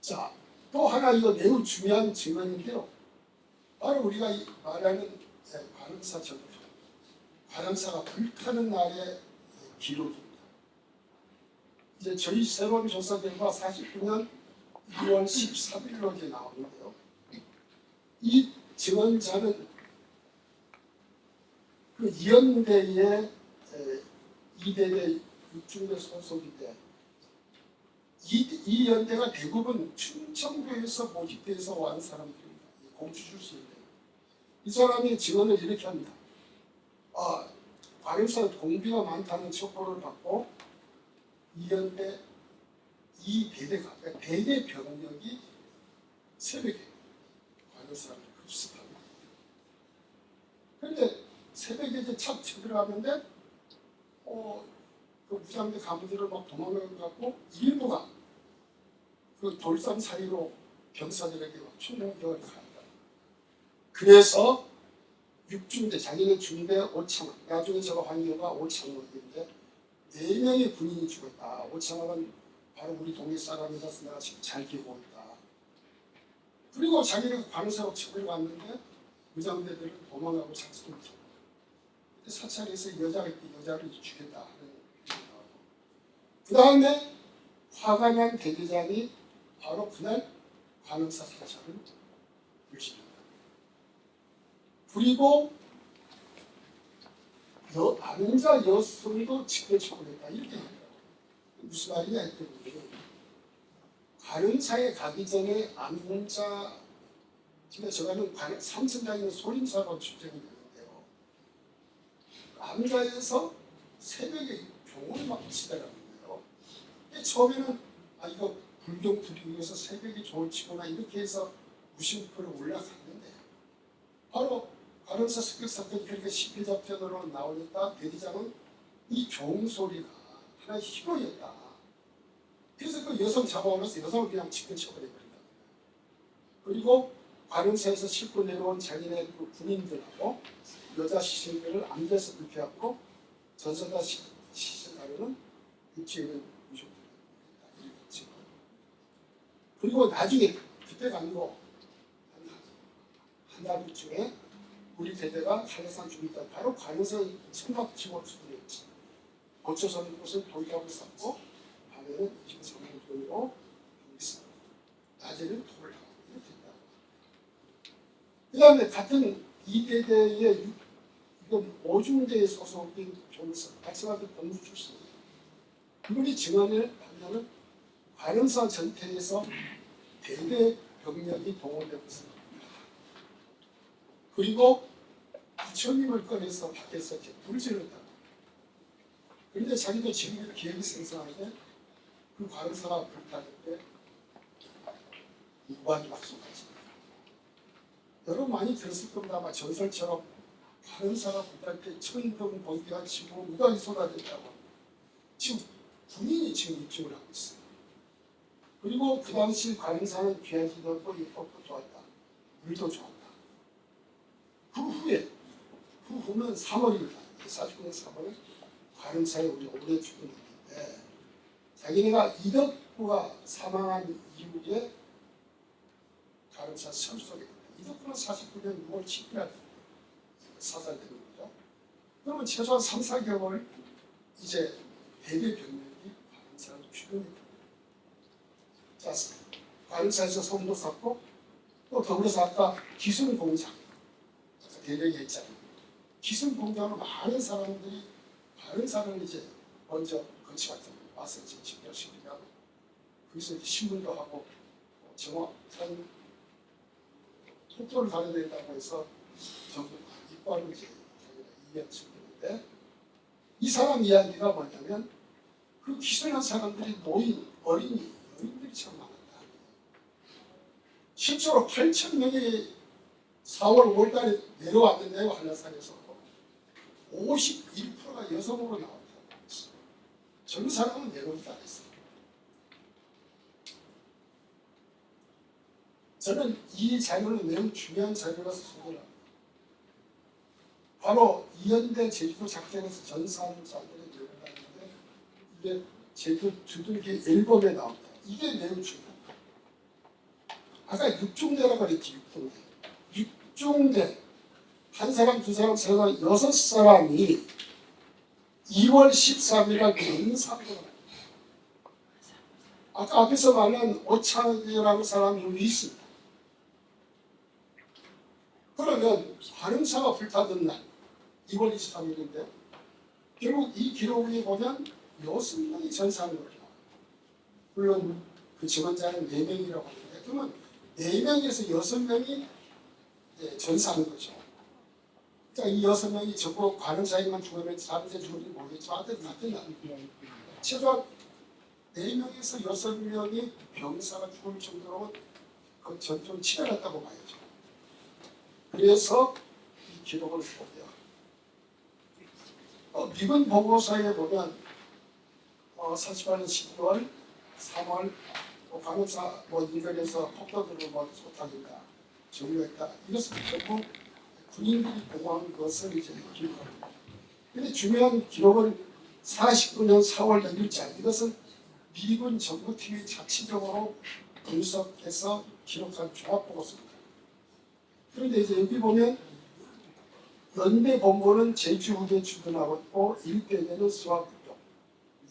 자, 또 하나 이거 매우 중요한 증언인데요. 바로 우리가 말하는 관음사 전투, 관음사가 불타는 날의 기록입니다. 이제 저희 새로운 조사 결과 49년 2월 13일로 이제 나오는데요. 이 증언자는 그 이연대의 이대대 육중대 소속인데 이 연대가 대부분 충청도에서 모집돼서 온 사람들입니다. 공주 출신인데 이 사람이 증언을 이렇게 합니다. 관음사 공비가 많다는 첩보를 받고 이연대 이 대대가 대대 병력이 새벽에 관음사를 급습합니다. 그런데 새벽에 이제 착 쳐들어가는데 그 무장대 간부들을 막 도망가갖고 일부가 그 돌산 사이로 병사들에게 막 총공격을 가한다. 그래서 육중대 자기는 중대 5창 나중에 저가 환경가 5창원인데 4명의 군인이 죽었다. 5창원은 바로 우리 동네 사람이라서 내가 지금 잘 기억하고 있다. 그리고 자기는 관우사로 쳐들어 갔는데 무장대들은 도망가고 작성을 했다. 사찰에서 여자를 죽였다 하는. 그 다음에 화가 난 대대장이 바로 그날 관음사 사찰을 불신합니다. 그리고 남자 여성도 직계 처벌했다 이렇게 합니다. 무슨 말이냐 했더니 관음사에 가기 전에 암자 지금 저가는 삼천장에는 소림사로 추정이 되는데요. 암자에서 새벽에 종을 막 치더라고요. 처음에는 이거 불경 부리기 위해서 새벽에 종을 치거나 이렇게 해서 무심코로 올라갔는데 바로 관음사 습격사건이 그렇게 십회작전으로 나오니까 대대장은 이 종소리가 하나의 희로였다. 그래서 그 여성 잡아오면서 여성을 그냥 지켜쳐버려버린다. 그리고 관음사에서 싣고 내려온 자기네 그 군인들하고 여자 시신들을 암대에서 눕혀갖고 전선다 시신가루는 육지에 있는 유족들 그리고 나중에 그때가 아니고 한 달 후쯤에 우리 대대가 한라산 중이다. 바로 관음산 천막지원 수도였지. 거쳐서는 곳은 돌격을 쌓고 밤에는 지금 성을 돌고 여기서 낮에는 돌을 하고 이렇게 했다. 그 다음에 같은 이 대대의 이건 오중대에 소속인 조무사 박사관들 공주 출신이에요. 그분이 증언을 하면은 관음사 전태에서 대대 병력이 동원되고 있습니다. 그리고 부처님을 꺼내서 밖에서 이렇게 불을 질렀다. 그런데 자기도 지금 기억이 생생하게 그 관음사가 불타는 때 무관이 막속하지. 여러분 많이 들었을 겁니다. 아마 전설처럼 관음사가 불탈 때 천둥 번개가 치고 무관이 쏟아졌다고. 지금 군인이 지금 입증을 하고 있어요. 그리고 그 당시 관음사는 귀하지도 않고 예뻤고 좋았다. 물도 좋았다. 그 후는 3월입니다. 49년 3월에 관음사에 우리 오래 죽었는데 자기네가 이덕구가 사망한 이후에 관음사 설속에 됩니다. 이덕구는 49년 6월 7일 사살되는 거죠. 그러면 최소한 3, 4개월 이제 대대 병력이 관음사를 죽입니다. 자, 관음사에서 성도 쌓고 또 더불어서 아까 기순공장 대령에 했잖아요. 기순공장으로 많은 사람들이 관음사를 이제 먼저 거치왔잖아요. 와서 지금 집결시키고 거기서 이제 신문도 하고 정확한 속도를 다녀야 된다고 해서 전부 이과를 이제 이해했는데 이 사람 이야기가 뭐냐면 그 기순한 사람들이 노인, 어린이, 여인들이 참 많았다. 실제로 8,000명이 4월 5월달에 내려왔는데요. 한라산에서 51%가 여성으로 나왔다고 했어요. 젊은 사람은 내려오지 않았어요. 저는 이 자료는 매우 중요한 자료라서 소개를 합니다. 바로 이연대 제주도 작전에서 전사자들이 내려다니는데 이게 제주 두들기 앨범에 나옵니다. 이게 매우 중요합니다. 아까 6중대라고 그랬지. 6중대 한 사람 두 사람 세 사람 6사람이 2월 13일날 경사고를 아까 앞에서 말한 오창이라는 사람이 여기 있습니다. 그러면 관음사가 불타던 날 2월 23일인데 결국 이 기록에 보면 6명이 전사한 거죠. 물론 그 증언자는 4명이라고 하는데 그러면 4명에서 6명이 전사한 거죠. 그러니까 이 6명이 전부 관음사에만 죽었는지 다른 데 죽었는지 모르겠지만 하여튼 최소한 4명에서 6명이 병사가 죽을 정도로 그 전투를 치열했다고 봐야죠. 그래서 이 기록을 보고요. 미군 보고서에 보면 48년 12월, 3월 관음사 인근에서 폭도들을 소탕했다, 점유했다. 이것은 전부 군인들이 보고한 것을 이제 기록합니다. 그런데 중요한 기록은 49년 4월 1일자 이것은 미군 정보팀이 자체적으로 분석해서 기록한 종합보고서입니다. 그런데 이제 여기 보면 연대 본부는 제주국에 주둔하고 있고 1대대는 수학국경,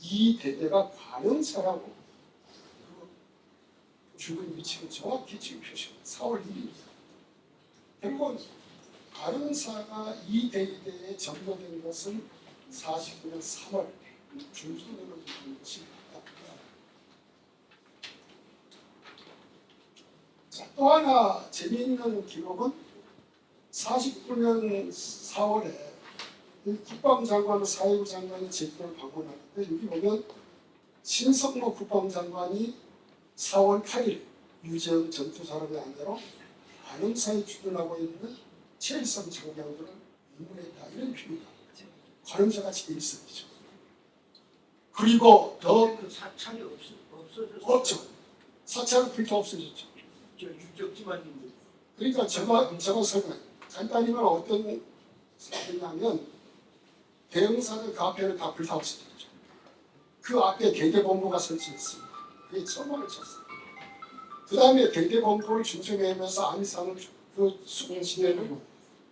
2대대가 관음사라고 죽은 위치를 정확히 지금 표시합니다. 4월 1일입니다. 결국은 관음사가 2대대에 점거된 것은 49년 3월 중순으로 죽은 것입니다. 또 하나 재미있는 기록은 49년 4월에 국방장관, 사회부 장관이 제주도를 방문하는데 여기 보면 신성모 국방장관이 4월 8일 유재영 전투사령의 안대로 관음사에 주둔하고 있는 최일성 장병들을 인문했다 이런 표현입니다. 관음사가 제일 일성이죠. 그리고 더 그 사찰이 없어졌어요. 없죠. 사찰은 그렇게 없어졌죠. 저 유적지만 그러니까 제가 설명 간단히만 어떤 사례냐면 대형사들 그 앞에는 다 불타 없어졌죠. 그 앞에 대대본부가 설치했습니다. 그게 천막을 쳤어요. 그 다음에 대대본부를 중심하면서 안산을 그 수군지대를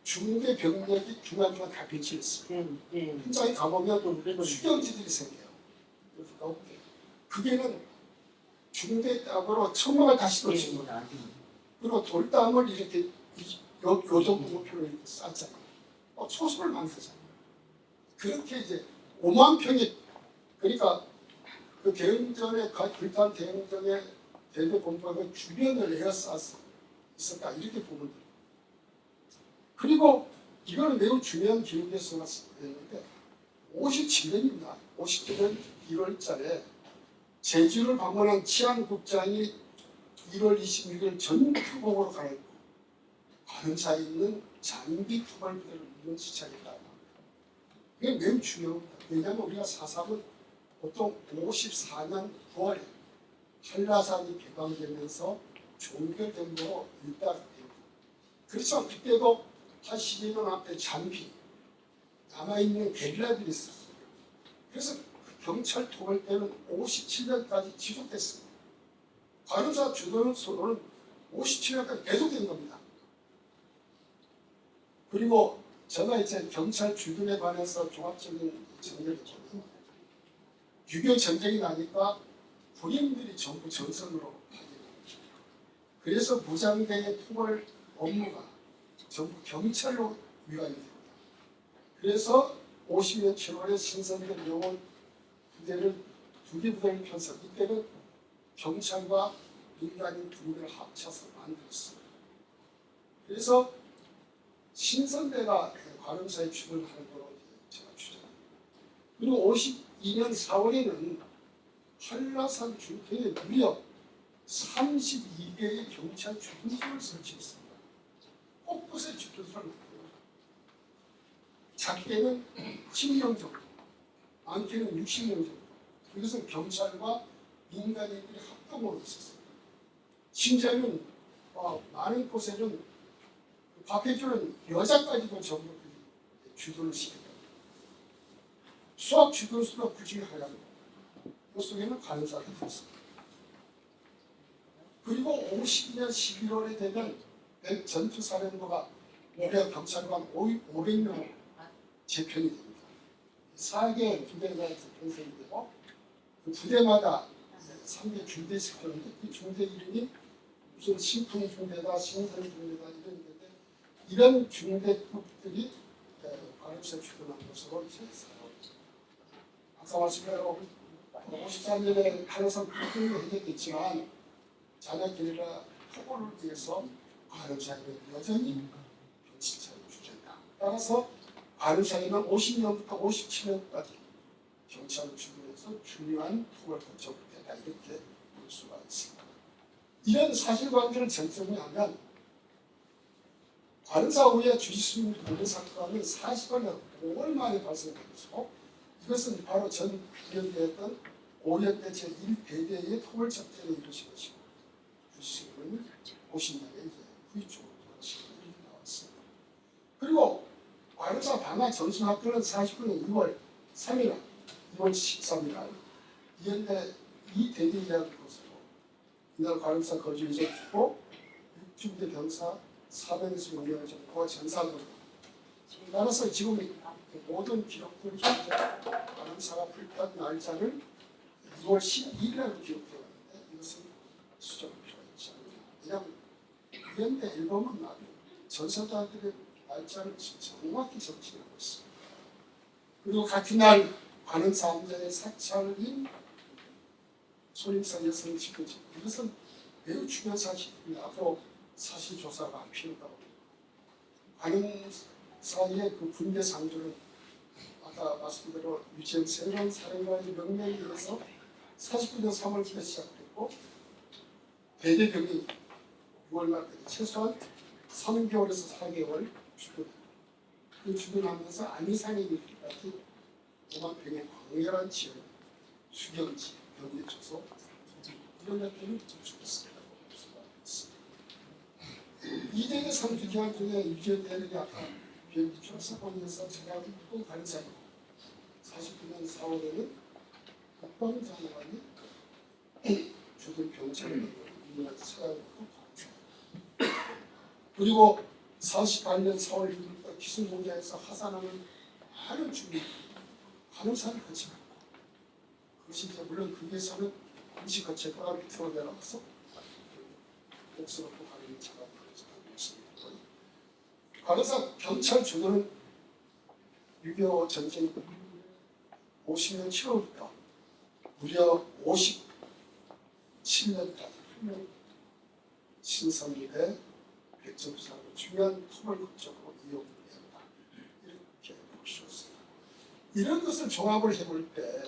중대 병력이 중간중간 다 배치했어요. 현장에 가보면 수경지들이 생겨요. 그게는 중대 땅으로 천막을 다시 놓친 거예요. 그리고 돌담을 이렇게 요 정도 목표를 쌓잖아요. 초소를 만들잖아요. 그렇게 이제 5만 평이 그러니까 그 대응전에 불탄 대응전에 대대 본부가 주변을 에어쌌어 있었다 이렇게 보면 돼요. 그리고 이거는 매우 중요한 기록에 써놨는데 57년입니다. 57년 1월달에 제주를 방문한 치안국장이 1월 26일 전투복으로 갈아입고 관음사에 있는 장비 투발부대를 이런 시착했다. 이게 매우 중요합니다. 왜냐하면 우리가 4.3은 보통 54년 9월에 한라산이 개방되면서 종결된 거로 일단됩니다. 그렇지만 그때도 한 12년 앞에 장비 남아있는 게릴라들이 있었어요. 그래서 경찰 토벌 때는 57년까지 지속됐습니다. 관음사 주도는 소로는 57년까지 계속된 겁니다. 그리고 제가 이제 경찰 주둔에 관해서 종합적인 정리를 했거든요. 6.25 전쟁이 나니까 군인들이 전부 전선으로 파견. 그래서 무장대의 토벌 업무가 전부 경찰로 위관이 됩니다. 그래서 50년 7월에 신선된 영혼 부대를 2개 부대를 편성. 이때는 경찰과 민간인 2개를 합쳐서 만들었어요. 그래서 신선대가 관음사에 출근하는 걸로 제가 추정합니다. 그리고 52년 4월에는 한라산 중턱에 무려 32개의 경찰 주둔소를 설치했습니다. 곳곳에 주둔소를 만들어요. 작게는 10명 정도, 많게는 60명 정도. 이것은 경찰과 민간인들이 합동으로 있었습니다. 심지어는 많은 곳에는 박해주는 여자까지도 전부 주둔을 시켰다. 수학 주둔수가 굳이 하려고 그 속에는 관음사가 있었습니다. 그리고 50년 11월에 되면 전투사령부가 무려 경찰관 500명 재편이 됩니다. 4개 부대가 편성이 되고 그 부대마다 3개 중대씩 하는데 그 중대 이름이 무슨 신풍중대다, 신선중대다 이런 건데 이런 중대급들이 관음사에 출근한 것으로 이제 아까 말씀대로 53년에 한해상 불금을 해제됐지만 자녀 게릴라 토벌을 위해서 관음사에는 여전히 경찰을 주재한다. 따라서 관음사에는 50년부터 57년까지 경찰을 주둔해서 중요한 토벌 거점이 됐다 이렇게 볼 수가 있습니다. 이런 사실관계를 정정하면 관음사 후에 주지스님 범죄 사건은 40년 5월 만에 발생한 것이고 이것은 바로 전 비련되었던 5년 때 제1대대의 토벌 작전에 이루어진 것이고 주지스님은 50년에 이제 후유증으로 돌아가신 일이 나왔습니다. 그리고 관음사 방화 전순학교는 49년 2월 3일, 2월 13일 날 이연대 2대대라는 것으로 이날 관음사 거주 이전 주고 6중대 병사 400에서 6명을 잡고 전사합니다. 따라서 지금 모든 기록들이 현재 관음사가 불탄 날짜를 2월 12일이라고 기록되어 있는데 이것은 수정할 필요가 있지 않습니다. 왜냐하면 이연대 앨범은 아주 전사자들의 날짜를 정확히 적시하고 있습니다. 그리고 같은 날 관음사 함장의 사찰인 소림사 여성 집회지 이것은 매우 중요한 사실입니다. 앞으로 사실 조사가 필요하다고. 관음사의 그 군대 상주는 아까 말씀대로 유지현 새로운 사령관의 명령에 의해서 49년 3월부터 시작됐고 대대병이 6월 말까지 최소한 3개월에서 4개월 주둔. 그 주둔하면서 안희상에 이르기까지 5만 평의 광활한 지역, 수경지, 벽에 쳐서 이런 것들을 죽었습니다. 이대의 상주 기간 중에 유지현 대령이 아까 비행기 출사권에서 제가 또 다른 사이고 49년 4월에는 국방장관이 죽은 병찰을 이민한테 찾아가고 그리고 48년 4월 6일부터 기순공장에서 하산하는 많은 주민들이 관음사를 거쳐갔고 그것이 이제 물론 거기에서는 임시 거쳐 바로 밑으로 내려가서 옥수로 또 관음을 잡아가고 있습니다. 관음사 경찰 주도는 6.25 전쟁 50년 7월부터 무려 57년까지 신성리대 백정부사로 중요한 토벌 국적으로 이용되었다. 이렇게 볼 수 있습니다. 이런 것을 종합을 해볼 때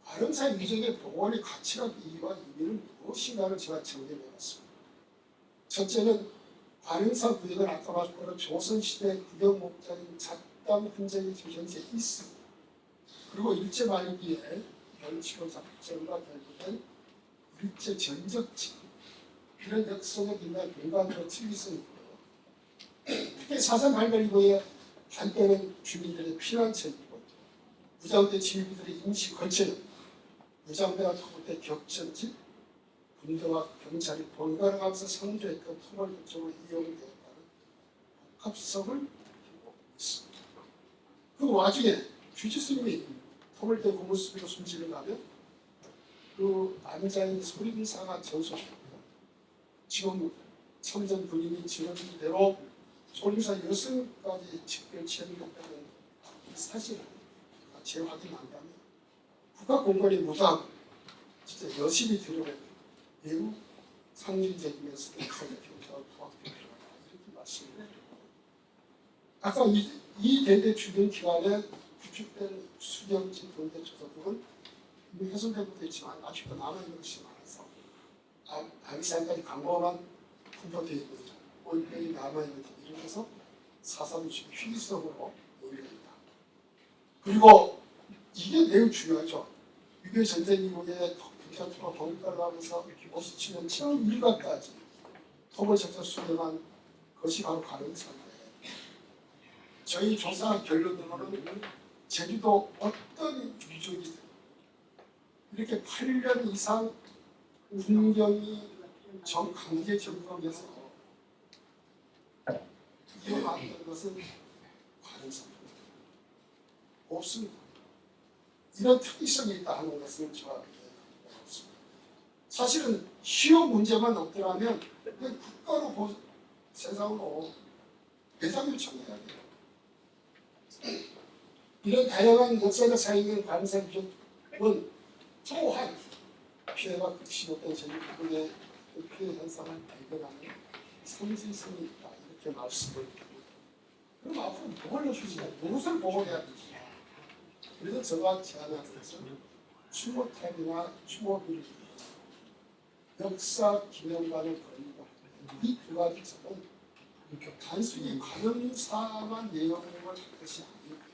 관음사 유적의 복원의 가치와 이유와 의미는 무엇인가를 제가 정리해봤습니다. 첫째는 관음사 구역은 아까 말씀드린 조선시대 구역 목장인 잡담 흔적이 지금 현재 있습니다. 그리고 일제 말기에 별치로 작전과 결부된 일제 전적지 이런 역사적 인간 공간으로 틀리서 있고요. 특히 사상 발발 이후에 한때는 주민들의 피난처이고 무장대 지휘부들의 임시 거처였고 무장대가 토벌대 격전지 군대와 경찰이 번갈아 가면서 상주했던 토벌 거점으로 이용되었다는 복합성을 가지고 있습니다. 그 와중에 주지스님이 토벌대 고무수비로 숨지를 가면 그 안자인 소림사가 전소했고 지금 참전 군인이 지원한 대로 소림사 여성까지 직별 체험했다는 사실을 재확인한다면 국가공간이 무장 진짜 여실히 들여다보고 매우 상징적이면서도 경찰 통합이 필요하다 이렇게 말씀을 드립니다. 아까 이 대대 주변 기간에 구축된 수경지 본대 조사국은 이미 훼손되고 있지만 아직도 남아있는 것이 많아서 안산까지 강건한 분포되어 있는 원병이 남아있는 이런 데서 사상이 지금 희귀성으로 오해됩니다. 그리고 이게 매우 중요하죠. 6.25 전쟁 이후에 경찰투가 번갈아 가면서 57년 7월 1일까지 토벌 작전 수행한 것이 바로 관음사인데 저희 조사 결론으로는 제주도 어떤 유적이든 이렇게 8년 이상 군경이 정강제 정법에서 이어왔던 것은 관음사입니다. 없습니다. 이런 특이성이 있다 하는 것은 저와 없습니다. 사실은 시험 문제만 없더라면 그냥 국가로 세상으로 대상 요청해야 돼요. 이런 다양한 역사적 사회적인 관성은 또한 피해가 극심했던 제주도의 그 피해 현상을 발견하는 상징성이 있다 이렇게 말씀을 드립니다. 그럼 앞으로 뭘 해주지? 무엇을 보호해야 되지? 그래서 제가 제안하는 것은 추모탑이나 추모비를 역사 기념관을 건립니다. 이 두 가지 점은 단순히 관음사만 내용을 할 것이 아닙니다.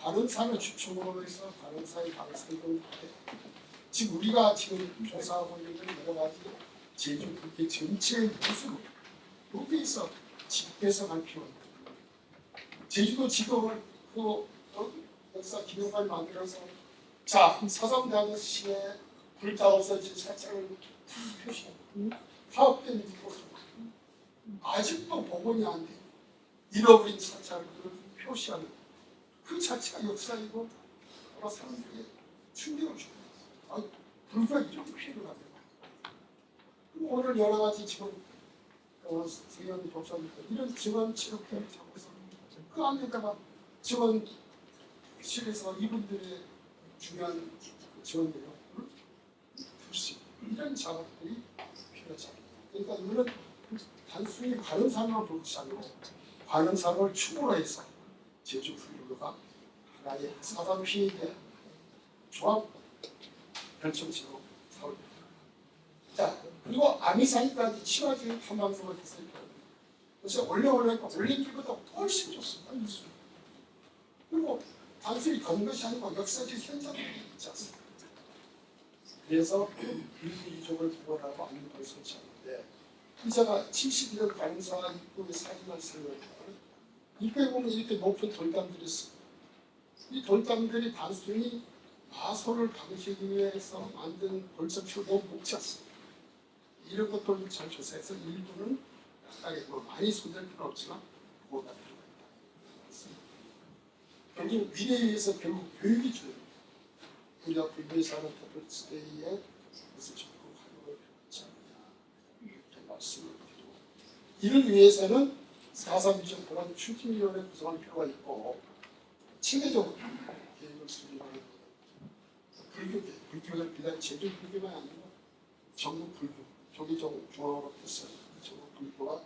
관음사를 주축으로 해서 관음사의 방식을 지금 우리가 지금 조사하고 있는 여러 가지 제주 국회 전체의 모습을 여기에서 집계성할 필요가 있습니다. 제주도 지도를 그 역사 기념관을 만들어서 자 사삼대학시에 불타 없어진 사찰을 표시하고 파업된 곳으로 아직도 복원이 안 돼. 잃어버린 사찰을 표시하는 그 자체가 역사이고 아마 사람들에게 충격을 주고 있어요. 불과 이런 피해를 합니다. 오늘 여러 가지 지금 세계의 독서님들 이런 증언 체육회를 잡고서 그 안에다가 증언실에서 이분들의 중요한 증언들을 들수 있는 이런 작업들이 필요하지 않습니다. 그러니까 이거는 단순히 관음사만 볼 것이 아니고 관음사를 추구로 해서 제주 불교가 하나의 사상 피해에 대한 조합 결정체로 사올 겁니다. 자 그리고 아미사이까지 친화적인 탐방성을 했을 거예요. 그래서 올려오려니까 올림픽보다 훨씬 좋습니다. 그리고 단순히 건 것이 아니고 역사적 현장들이 있지 않습니까? 그래서 일부이족을 복원하고 안목을 설치하는데 제가 71년 관사 입구의 사진을 설명했는데 입구에 보면 이렇게 높은 돌담들이 있습니다. 이 돌담들이 단순히 마소를 방지하기 위해서 만든 벌점치고 너무 묵지 않습니다. 이런 것들을 잘 조사해서 일부는 약간의 많이 손댈 필요는 없지만 보호할 필요가 있다. 결국 미래에 의해서 결국 교육이 중요합니다. 우리가 불교에 사는 터블스데이에 그것을 적극 활용을 필요하지 않느냐 이렇게 말씀을 드리고 이를 위해서는 4.3 보안 추진위원회 구성할 필요가 있고 체계적으로 계획을 수립하는 불교를 비단 제주 불교만 아니고 전국 불교 조기종 중앙으로 했어요. 전국 불교가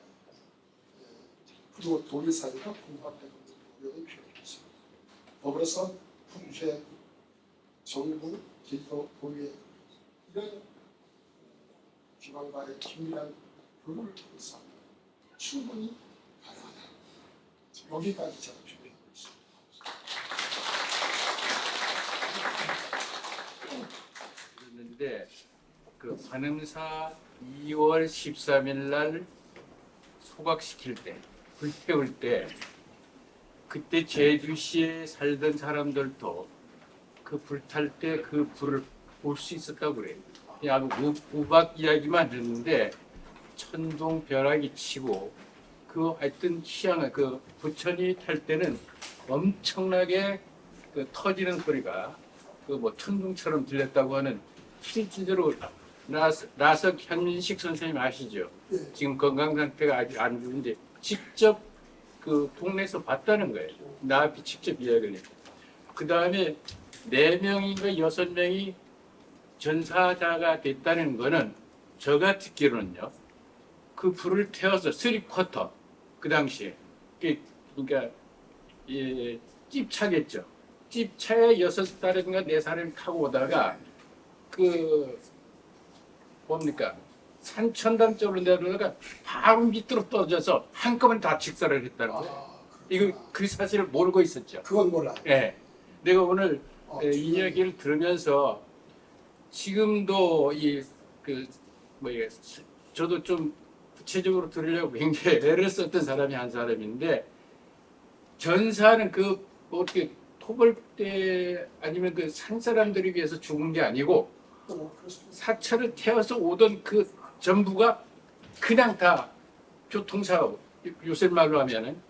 그리고 도리사회가 분합되는 노력이 필요하겠습니다. 더불어서 국회, 정부, 제주도, 도의회 이런 기관과의 긴밀한 교류를 통해서 충분히 가능하다. 여기까지 제가 준비하고 있습니다. 그랬는데 그 관음사 2월 13일 날 소각시킬 때, 불태울 때 그때 제주시에 살던 사람들도 그 불탈 때 그 불을 볼 수 있었다고 그래요. 그냥 우박 이야기만 했는데 천둥 벼락이 치고 그 하여튼 희한한 그 부천이 탈 때는 엄청나게 그 터지는 소리가 그 뭐 천둥처럼 들렸다고 하는 실질적으로 나석 현민식 선생님 아시죠? 네. 지금 건강 상태가 아주 안 좋은데 직접 그 동네에서 봤다는 거예요. 나한테 직접 이야기를 했고 그 다음에 4명인가 6명이 전사자가 됐다는 거는 제가 듣기로는요. 그 불을 태워서 3쿼터 그 당시에 그러니까 예, 찝차겠죠. 찝차에 6사람인가 4사람이 타고 오다가 그 뭡니까 산천당 쪽으로 내려다가 바로 밑으로 떨어져서 한꺼번에 다 직사를 했다는 거예요. 이거 그 사실을 모르고 있었죠. 그건 몰라요. 예. 내가 오늘 이 이야기를 들으면서 지금도 저도 좀 구체적으로 들으려고 굉장히 애를 썼던 사람이 한 사람인데 전사는 그 뭐 어떻게 토벌 때 아니면 그 산 사람들에 의해서 죽은 게 아니고 사찰을 태워서 오던 그 전부가 그냥 다 교통사고, 요새 말로 하면은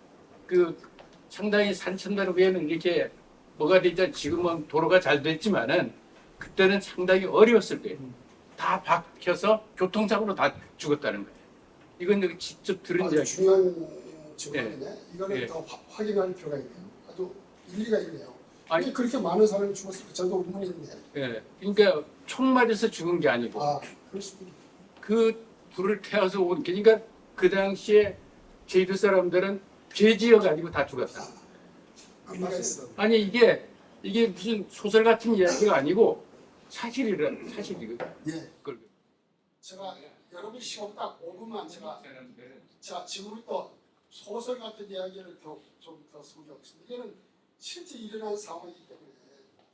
그 상당히 산천달 후에는 이렇게 뭐가 되자 지금은 도로가 잘 됐지만은 그때는 상당히 어려웠을 거예요. 다 박혀서 교통사고로 다 죽었다는 거예요. 이건 여기 직접 들은 아주 이야기. 중요한 질문이네. 이거는 예. 더 확인할 필요가 있네요. 아주 일리가 있네요. 아니- 근데 그렇게 많은 사람이 죽었을 때 저도 의문이 있네. 예. 그러니까 총 맞아서 죽은 게 아니고 아, 그럴 수도 있네. 그 불을 태워서 온, 그러니까 그 당시에 제주도 사람들은 죄지어 가지고 다 죽었다. 의미가 있어. 아니 이게 무슨 소설 같은 이야기가 아니고 사실이거든. 예. 제가 여러분 시간 딱 5분만 자 지금부터 소설 같은 이야기를 좀 더 소개하겠습니다. 이거는 실제 일어난 상황이기 때문에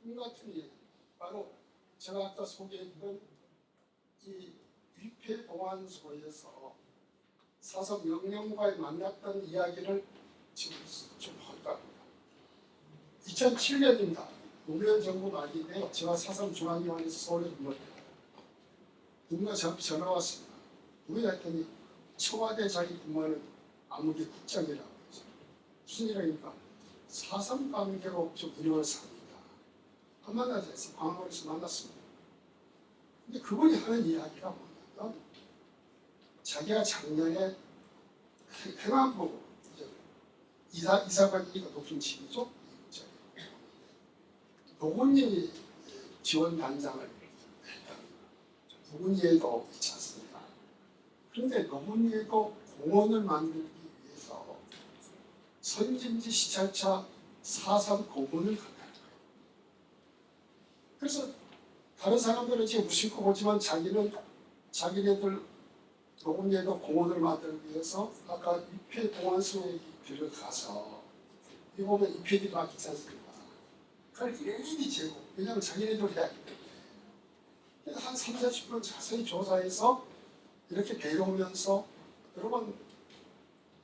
꿈 같은 이야기. 바로 제가 아까 소개했던 이 위패 동안소에서 사서 명령과의 만났던 이야기를 지금 좀 할까 합니다. 2007년입니다. 노무현 정부 말기인데요. 제가 사삼 중앙위원회에서 서울에 근무할 때 누군가 저한테 전화 왔습니다. 누구냐 했더니 청와대 자기 근무하는 아무개 국장이라고 했어요. 무슨 일이니까 4.3 관계로 좀 운영을 삽니다. 한 만나자 해서 광화문에서 만났습니다. 근데 그분이 하는 이야기가 뭐냐면 자기가 작년에 행안부 이사관이가 높은 직이죠. 노건리 지원단장을 했다. 노건리에도 있지 않습니까? 그런데 노건리에도 공원을 만들기 위해서 선진지 시찰차 4.3 공원을 간다는 거예요. 그래서 다른 사람들은 지금 무심코 보지만 자기네들 노건리에도 공원을 만들기 위해서 아까 입회 동안소에 들어가서 이 보면 입회들이 막 있지 않습니까? 그걸 일일이 재고, 왜냐하면 자기네들이 해야 하기 때문에 한 3, 40분 자세히 조사해서 이렇게 내려오면서 여러분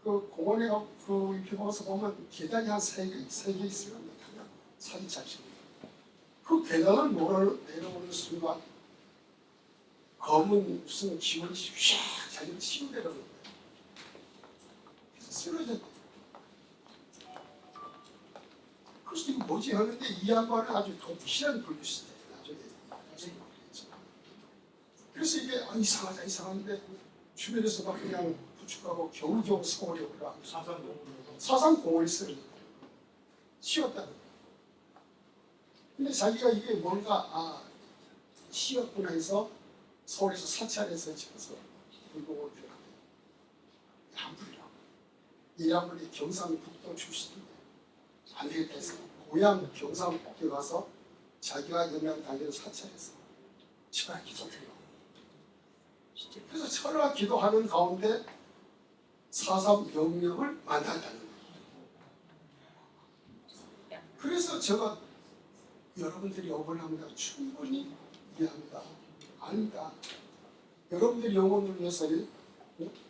그 공원에 그 이렇게 가서 보면 계단이 한 3개 있어요. 그냥 사진 잘 찍습니다. 그 계단을 내려오는 순간 검은 무슨 기운이 쫙 자기를 치고 내려오는 거예요. 그래서 쓰러졌대요. 그래서 이거 뭐지 하는데 이 양반은 아주 독실한 불교시대예요. 나중에 모르겠죠. 그래서 이게 이상한데 주변에서 막 그냥 부축하고 겨우겨우 서울에 올라가고 사상공을 쓰는 거예요. 쉬었다는 거예요. 근데 자기가 이게 뭔가 쉬었구나 해서 서울에서 사찰해서 집어서 불공을 표현해요. 양불이라고. 이 양불이 경상북도 출신인데 안 되겠다 해서 고향 경상북도에 가서 자기가 영양당에서 사찰해서 철학 기도해요. 그래서 철학 기도하는 가운데 4.3 명령을 만난다는 거예요. 그래서 제가 여러분들이 억울합니다. 충분히 이해합니다. 아니다. 여러분들의 영혼을 위해서,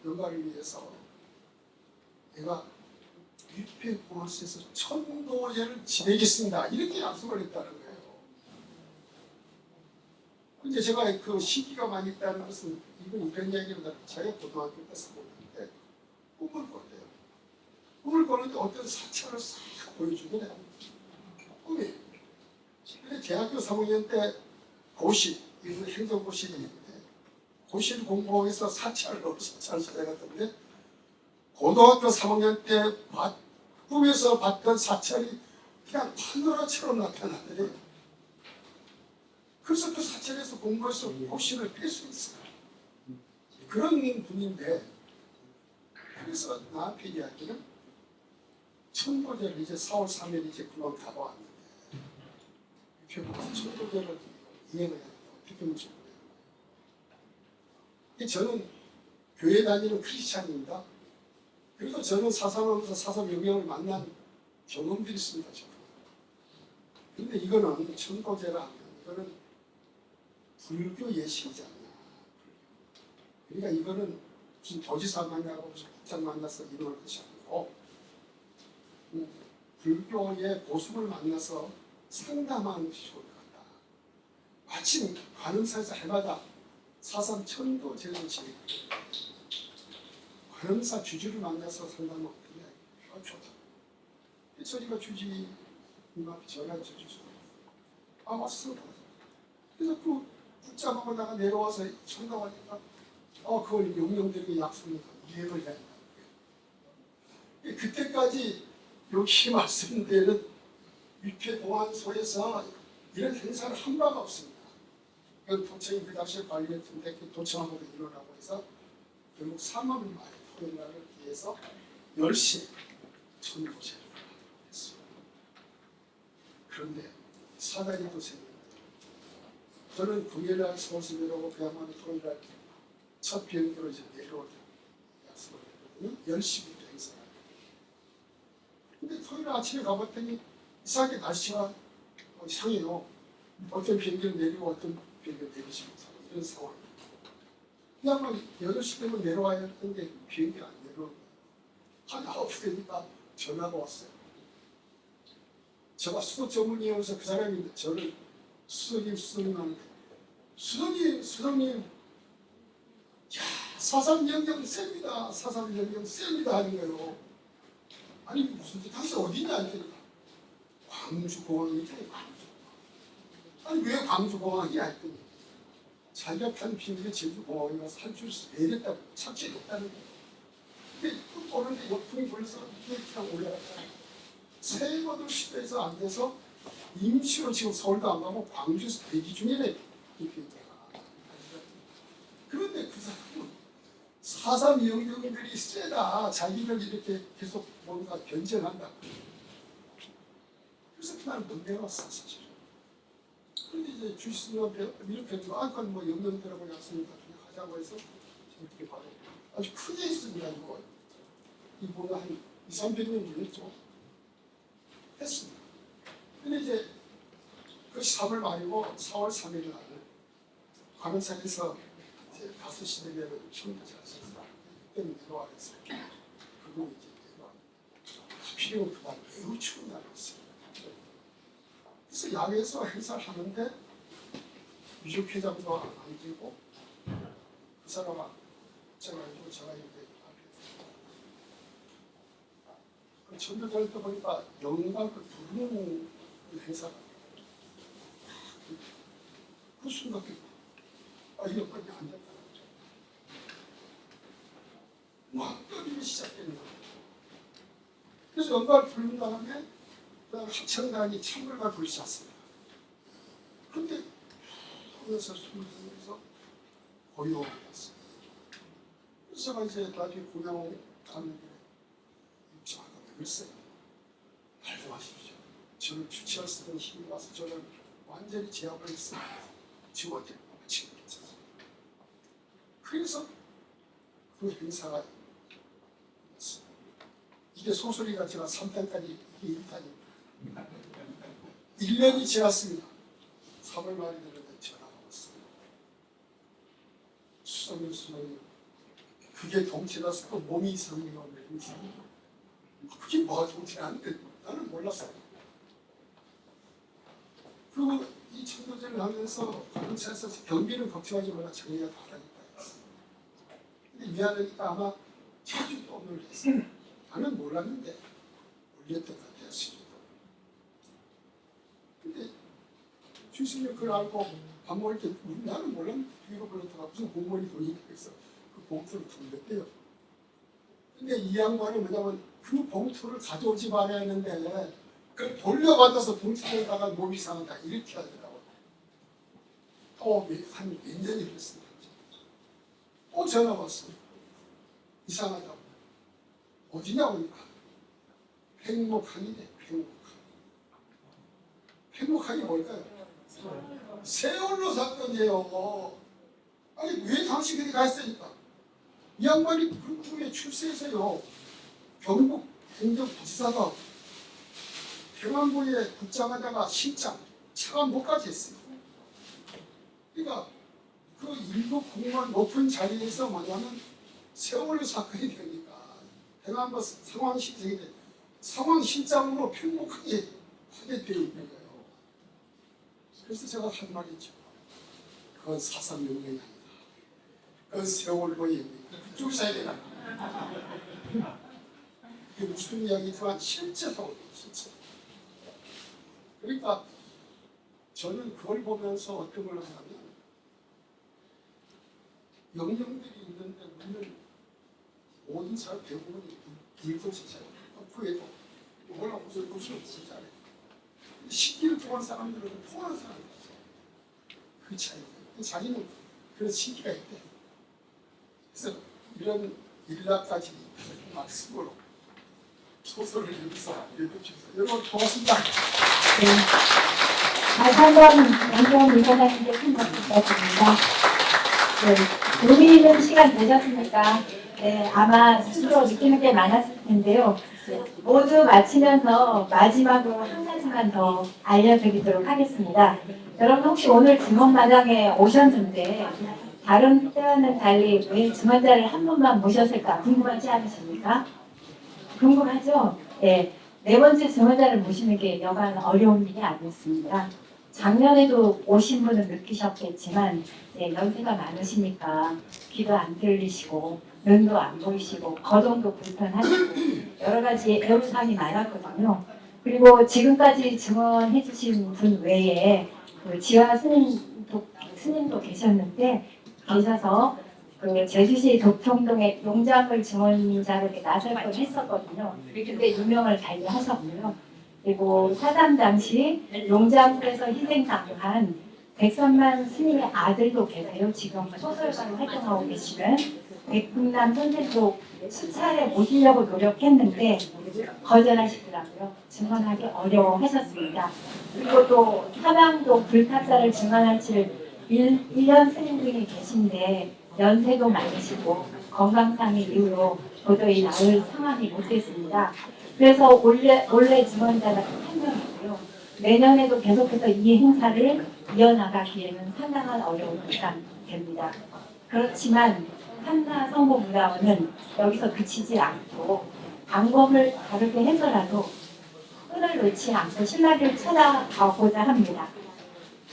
영광을 위해서 내가 위패공항에서 천도제를 지내겠습니다. 이렇게 약속을 했다는 거예요. 근데 제가 그 시기가 많이 있다는 것은 이건 이런 얘기보다 제가 고등학교 때 사모님인데 꿈을 꿨대요. 꿈을 꿨는데 어떤 사찰을 싹 보여주더래요. 꿈이. 근데 대학교 3학년 때 고시, 이건 행정고시를 있는데 고시를 공부해서 사찰로 사찰소에 갔던데 고등학교 3학년 때 꿈에서 봤던 사찰이 그냥 파노라처럼 나타나더래요. 그래서 그 사찰에서 공부해서 고시를 뺄 수 있어요. 그런 분인데 그래서 나한테 이야기는 천도제를 이제 4월 3일 이제 그만 가봐왔는데 결국 천도제를 이행을 해야 어떻게 하면 좋을까요? 저는 교회 다니는 크리스찬입니다. 그리고 저는 사상하면서 사상 영향을 만난 경험들이 있습니다. 그런데 이거는 천도제라 하면 이거는 불교 예식이잖아요. 그러니까 이거는 무슨 도지사 만나고 무슨 국장 만나서 이루어질 것이 아니고 불교의 고수를 만나서 상담하는 것이 좋을 것 같다. 마침 관음사에서 해마다 4.3 천도 제도 지휘 관음사 주주를 만나서 상담을 어떻게 좋다. 저희가 주지 이만큼 전화해서 주주 왔어. 그래서 그 붙잡아다가 내려와서 상담하니까 그걸 용령들에게 약속을 이행을 해야 한다. 그때까지 여기 말씀드린 육회 보안소에서 이런 행사를 한 바가 없습니다. 도청이 그 당시에 관리했던데 그 도청하고 일어나고 해서 결국 3월 말 토요일 날을 위해서 10시에 전도제를 했습니다. 그런데 사단이 또 생깁니다. 저는 9일날 서울서 내려오고 그야말로 토요일날 첫 비행기로 이제 내려오자 약속을 했거든요. 10시부터 행사를. 근데 토요일 아침에 가봤더니 이상하게 날씨가 이상해요. 어떤 비행기를 내리고 어떤 비행기를 내리지 못하고 이런 상황. 그냥 8시 되면 내려와야 했는데 비행기가 안 내려오고 한 9시 되니까 전화가 왔어요. 제가 수석 전문이어서 그 사람이 저를 수석님 하는데 수석님 야 4.3 셉니다. 4.3 셉니다 하는 거예요. 아니 무슨 당신 어디냐 했더니 광주공항이잖아요. 아니 왜 광주공항이야 했더니 자기가 탄 비행기 제주공항에 가서 한 줄씩 내렸다고 착취했다는 거예요. 근데 또 오는데 역풍이 불어서 비행기랑 올라갔잖아요. 세번을 시도해서 안 돼서 임시로 지금 서울도 안 가고 광주에서 대기 중이네 이 비행기가. 그런데 그 사람은 4.3 영경들이 세다. 자기를 이렇게 계속 뭔가 변절한다. 그래서 그날 못 내려왔어 사실. 그런데 이제 주시님한테 이렇게 그건 뭐 영경들하고 약속을 하자고 해서 이렇게 봐요. 아주 크게 했습니다. 이보다 한 200~300년 걸렸죠. 했습니다. 근데 이제 그 3월 말이고 4월 3일 날 관음산에서 이제 5시 되면 총무자 하셨어요. 그때는 내려와 있어요. 그리고 이제 내려와. 하필이면 그날 매우 추운 날이었어요. 그래서 야외에서 행사를 하는데 유족회장도 안 들고 그 사람아 제가 이렇게 그 전도자를 또 보니까 영광을 부르는 행사가 그 순간 이것밖에 안 됐다. 막 떠들기 시작되는 거예요. 그래서 영광을 부른 다음에 그다음 합창단이 찬물과 불이 찼습니다. 그런데 하면서 숨을 들면서 고요함이 왔어요. 그래서 제가 이제 나중에 공양 가는 길에 글쎄, 말도 마십시오. 저를 주치할 쓰던 힘이 와서 저를 완전히 제압을 했습니다. 지금 어때? 지금 괜찮습니다. 그래서 그 행사가 있었습니다. 이게 소설이가 제가 3단까지 이게 1단입니다. 1년이 지났습니다. 3월 말이 되는데 전화가 왔어요. 수석님, 그게 동치라서 또 몸이 이상해요. 그게 뭐가 정치하는데 나는 몰랐어요. 그리고 이 천도제를 하면서 관음사에서 경비는 걱정하지 마라 정리가 다 하니까 했어요. 근데 미안하니까 아마 제주도 오늘 했어요. 나는 몰랐는데 올렸던 것 같아요. 제주도. 근데 주신이 그걸 알고 밥 먹을 때 나는 몰랐는데 뒤로 불렀다가 무슨 공무원이 돈이 있어 그 봉투를 던졌대요. 근데 이 양반은 뭐냐면 그 봉투를 가져오지 말아야 했는데 그걸 돌려받아서 봉투에다가 몸이 상하다 이렇게 하더라고요. 한 몇 년이 흘렀습니다. 전화 왔어요. 이상하다고. 어디냐고 하니까 행복하기네. 행복하기 뭘까요? 세월호 사건이에요. 아니 왜 당시 그렇게 갔으니까 이 양반이 그 후에 출세해서요. 경북 행정부지사가 평안부에 국장하다가 실장, 차관보까지 했어요. 그러니까 그 일국 공무원 높은 자리에서 뭐냐면 세월호 사건이 되니까 평안부 상황실장으로 평복하게 하게 되어 있는 거예요. 그래서 제가 한 말이 있죠. 그건 4.3 명령이 아니다. 그 세월호의 그쪽 사이에나 그 무슨 이야기지만 실제로 진짜. 그러니까 저는 그걸 보면서 어떤 걸 하냐면 영령들이 있는데 우리는 모든 사람 대부분이 불도시잖아요. 후에도 몰라 무슨 진짜래. 10개월 동안 사람들은 통하는 사람이었어. 그 차이. 자기는 그런 신기가 있대. 그래서 이런 일락까지 말씀으로 소설을 읽어서 읽어주셔서 여러분 고맙습니다. 네. 다시 한번 양경 이사장님께 큰 박수 부탁드립니다. 네. 의미 있는 시간 되셨습니까? 네, 아마 스스로 느끼는 게 많았을 텐데요. 모두 마치면서 마지막으로 한 가지만 더 알려드리도록 하겠습니다. 여러분 혹시 오늘 증언마당에 오셨는데 다른 때와는 달리 왜 증언자를 한 분만 모셨을까 궁금하지 않으십니까? 궁금하죠? 네, 네 번째 증언자를 모시는 게 여간 어려운 일이 아니었습니다. 작년에도 오신 분은 느끼셨겠지만 연세가 많으시니까 귀도 안 들리시고 눈도 안 보이시고 거동도 불편하시고 여러 가지 애로사항이 많았거든요. 그리고 지금까지 증언해 주신 분 외에 그 지화 스님도 계셔서 그 제주시 도평동의 용작을 증언자로 나설 걸 했었거든요. 근데 유명을 달리하셨고요. 그리고 사단 당시 용작에서 희생당한 백선만 스님의 아들도 계세요. 지금 소설가로 활동하고 계시는 백분남 선생도 수차례 모시려고 노력했는데 거절하시더라고요. 증언하기 어려워하셨습니다. 그리고 또 사방도 불타자를 증언하실 1년 스님들이 계신데 연세도 많으시고 건강상의 이유로 도저히 나을 상황이 못 됐습니다. 그래서 원래 증언자가 한 명이고요. 내년에도 계속해서 이 행사를 이어나가기에는 상당한 어려움이 됩니다. 그렇지만 한나성모문화원은 여기서 그치지 않고 방법을 다르게 해서라도 끈을 놓지 않고 신라를 찾아가고자 합니다.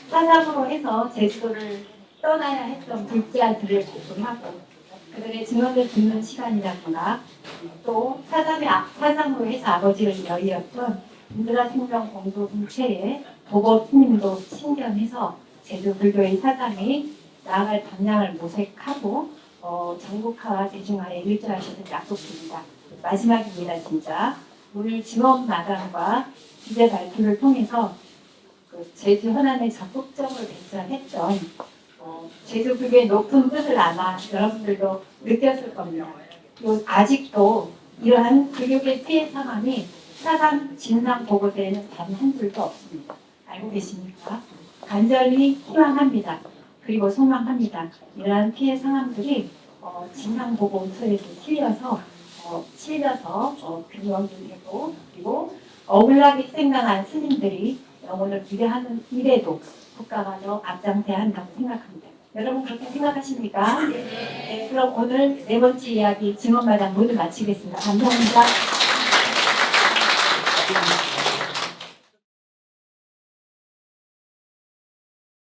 사상으로 해서 제주도를 떠나야 했던 불자들을 발굴하고 그들의 증언을 듣는 시간이라든가 또 사상으로 해서 아버지를 여의었던 인드라 생명 공동체의 보고 스님도 신견해서 제주 불교의 사상이 나아갈 방향을 모색하고 전국화와 대중화에 일조하시는 약속드립니다. 마지막입니다. 진짜 오늘 증언마당과 기재 발표를 통해서 그 제주 현안에 적극적으로 대처했던 제주 불교의 높은 뜻을 아마 여러분들도 느꼈을 겁니다. 그리고 아직도 이러한 불교계 피해 상황이 사상 진상 보고서에는 단 한 줄도 없습니다. 알고 계십니까? 간절히 희망합니다. 그리고 소망합니다. 이러한 피해 상황들이 진상 보고서에도 실려서 근원되고 그리고 억울하게 희생당한 스님들이 영혼을 비례하는 일에도 국가가 더 앞장서야 한다고 생각합니다. 여러분 그렇게 생각하십니까? 네, 그럼 오늘 네 번째 이야기 증언마당 모두 마치겠습니다. 감사합니다.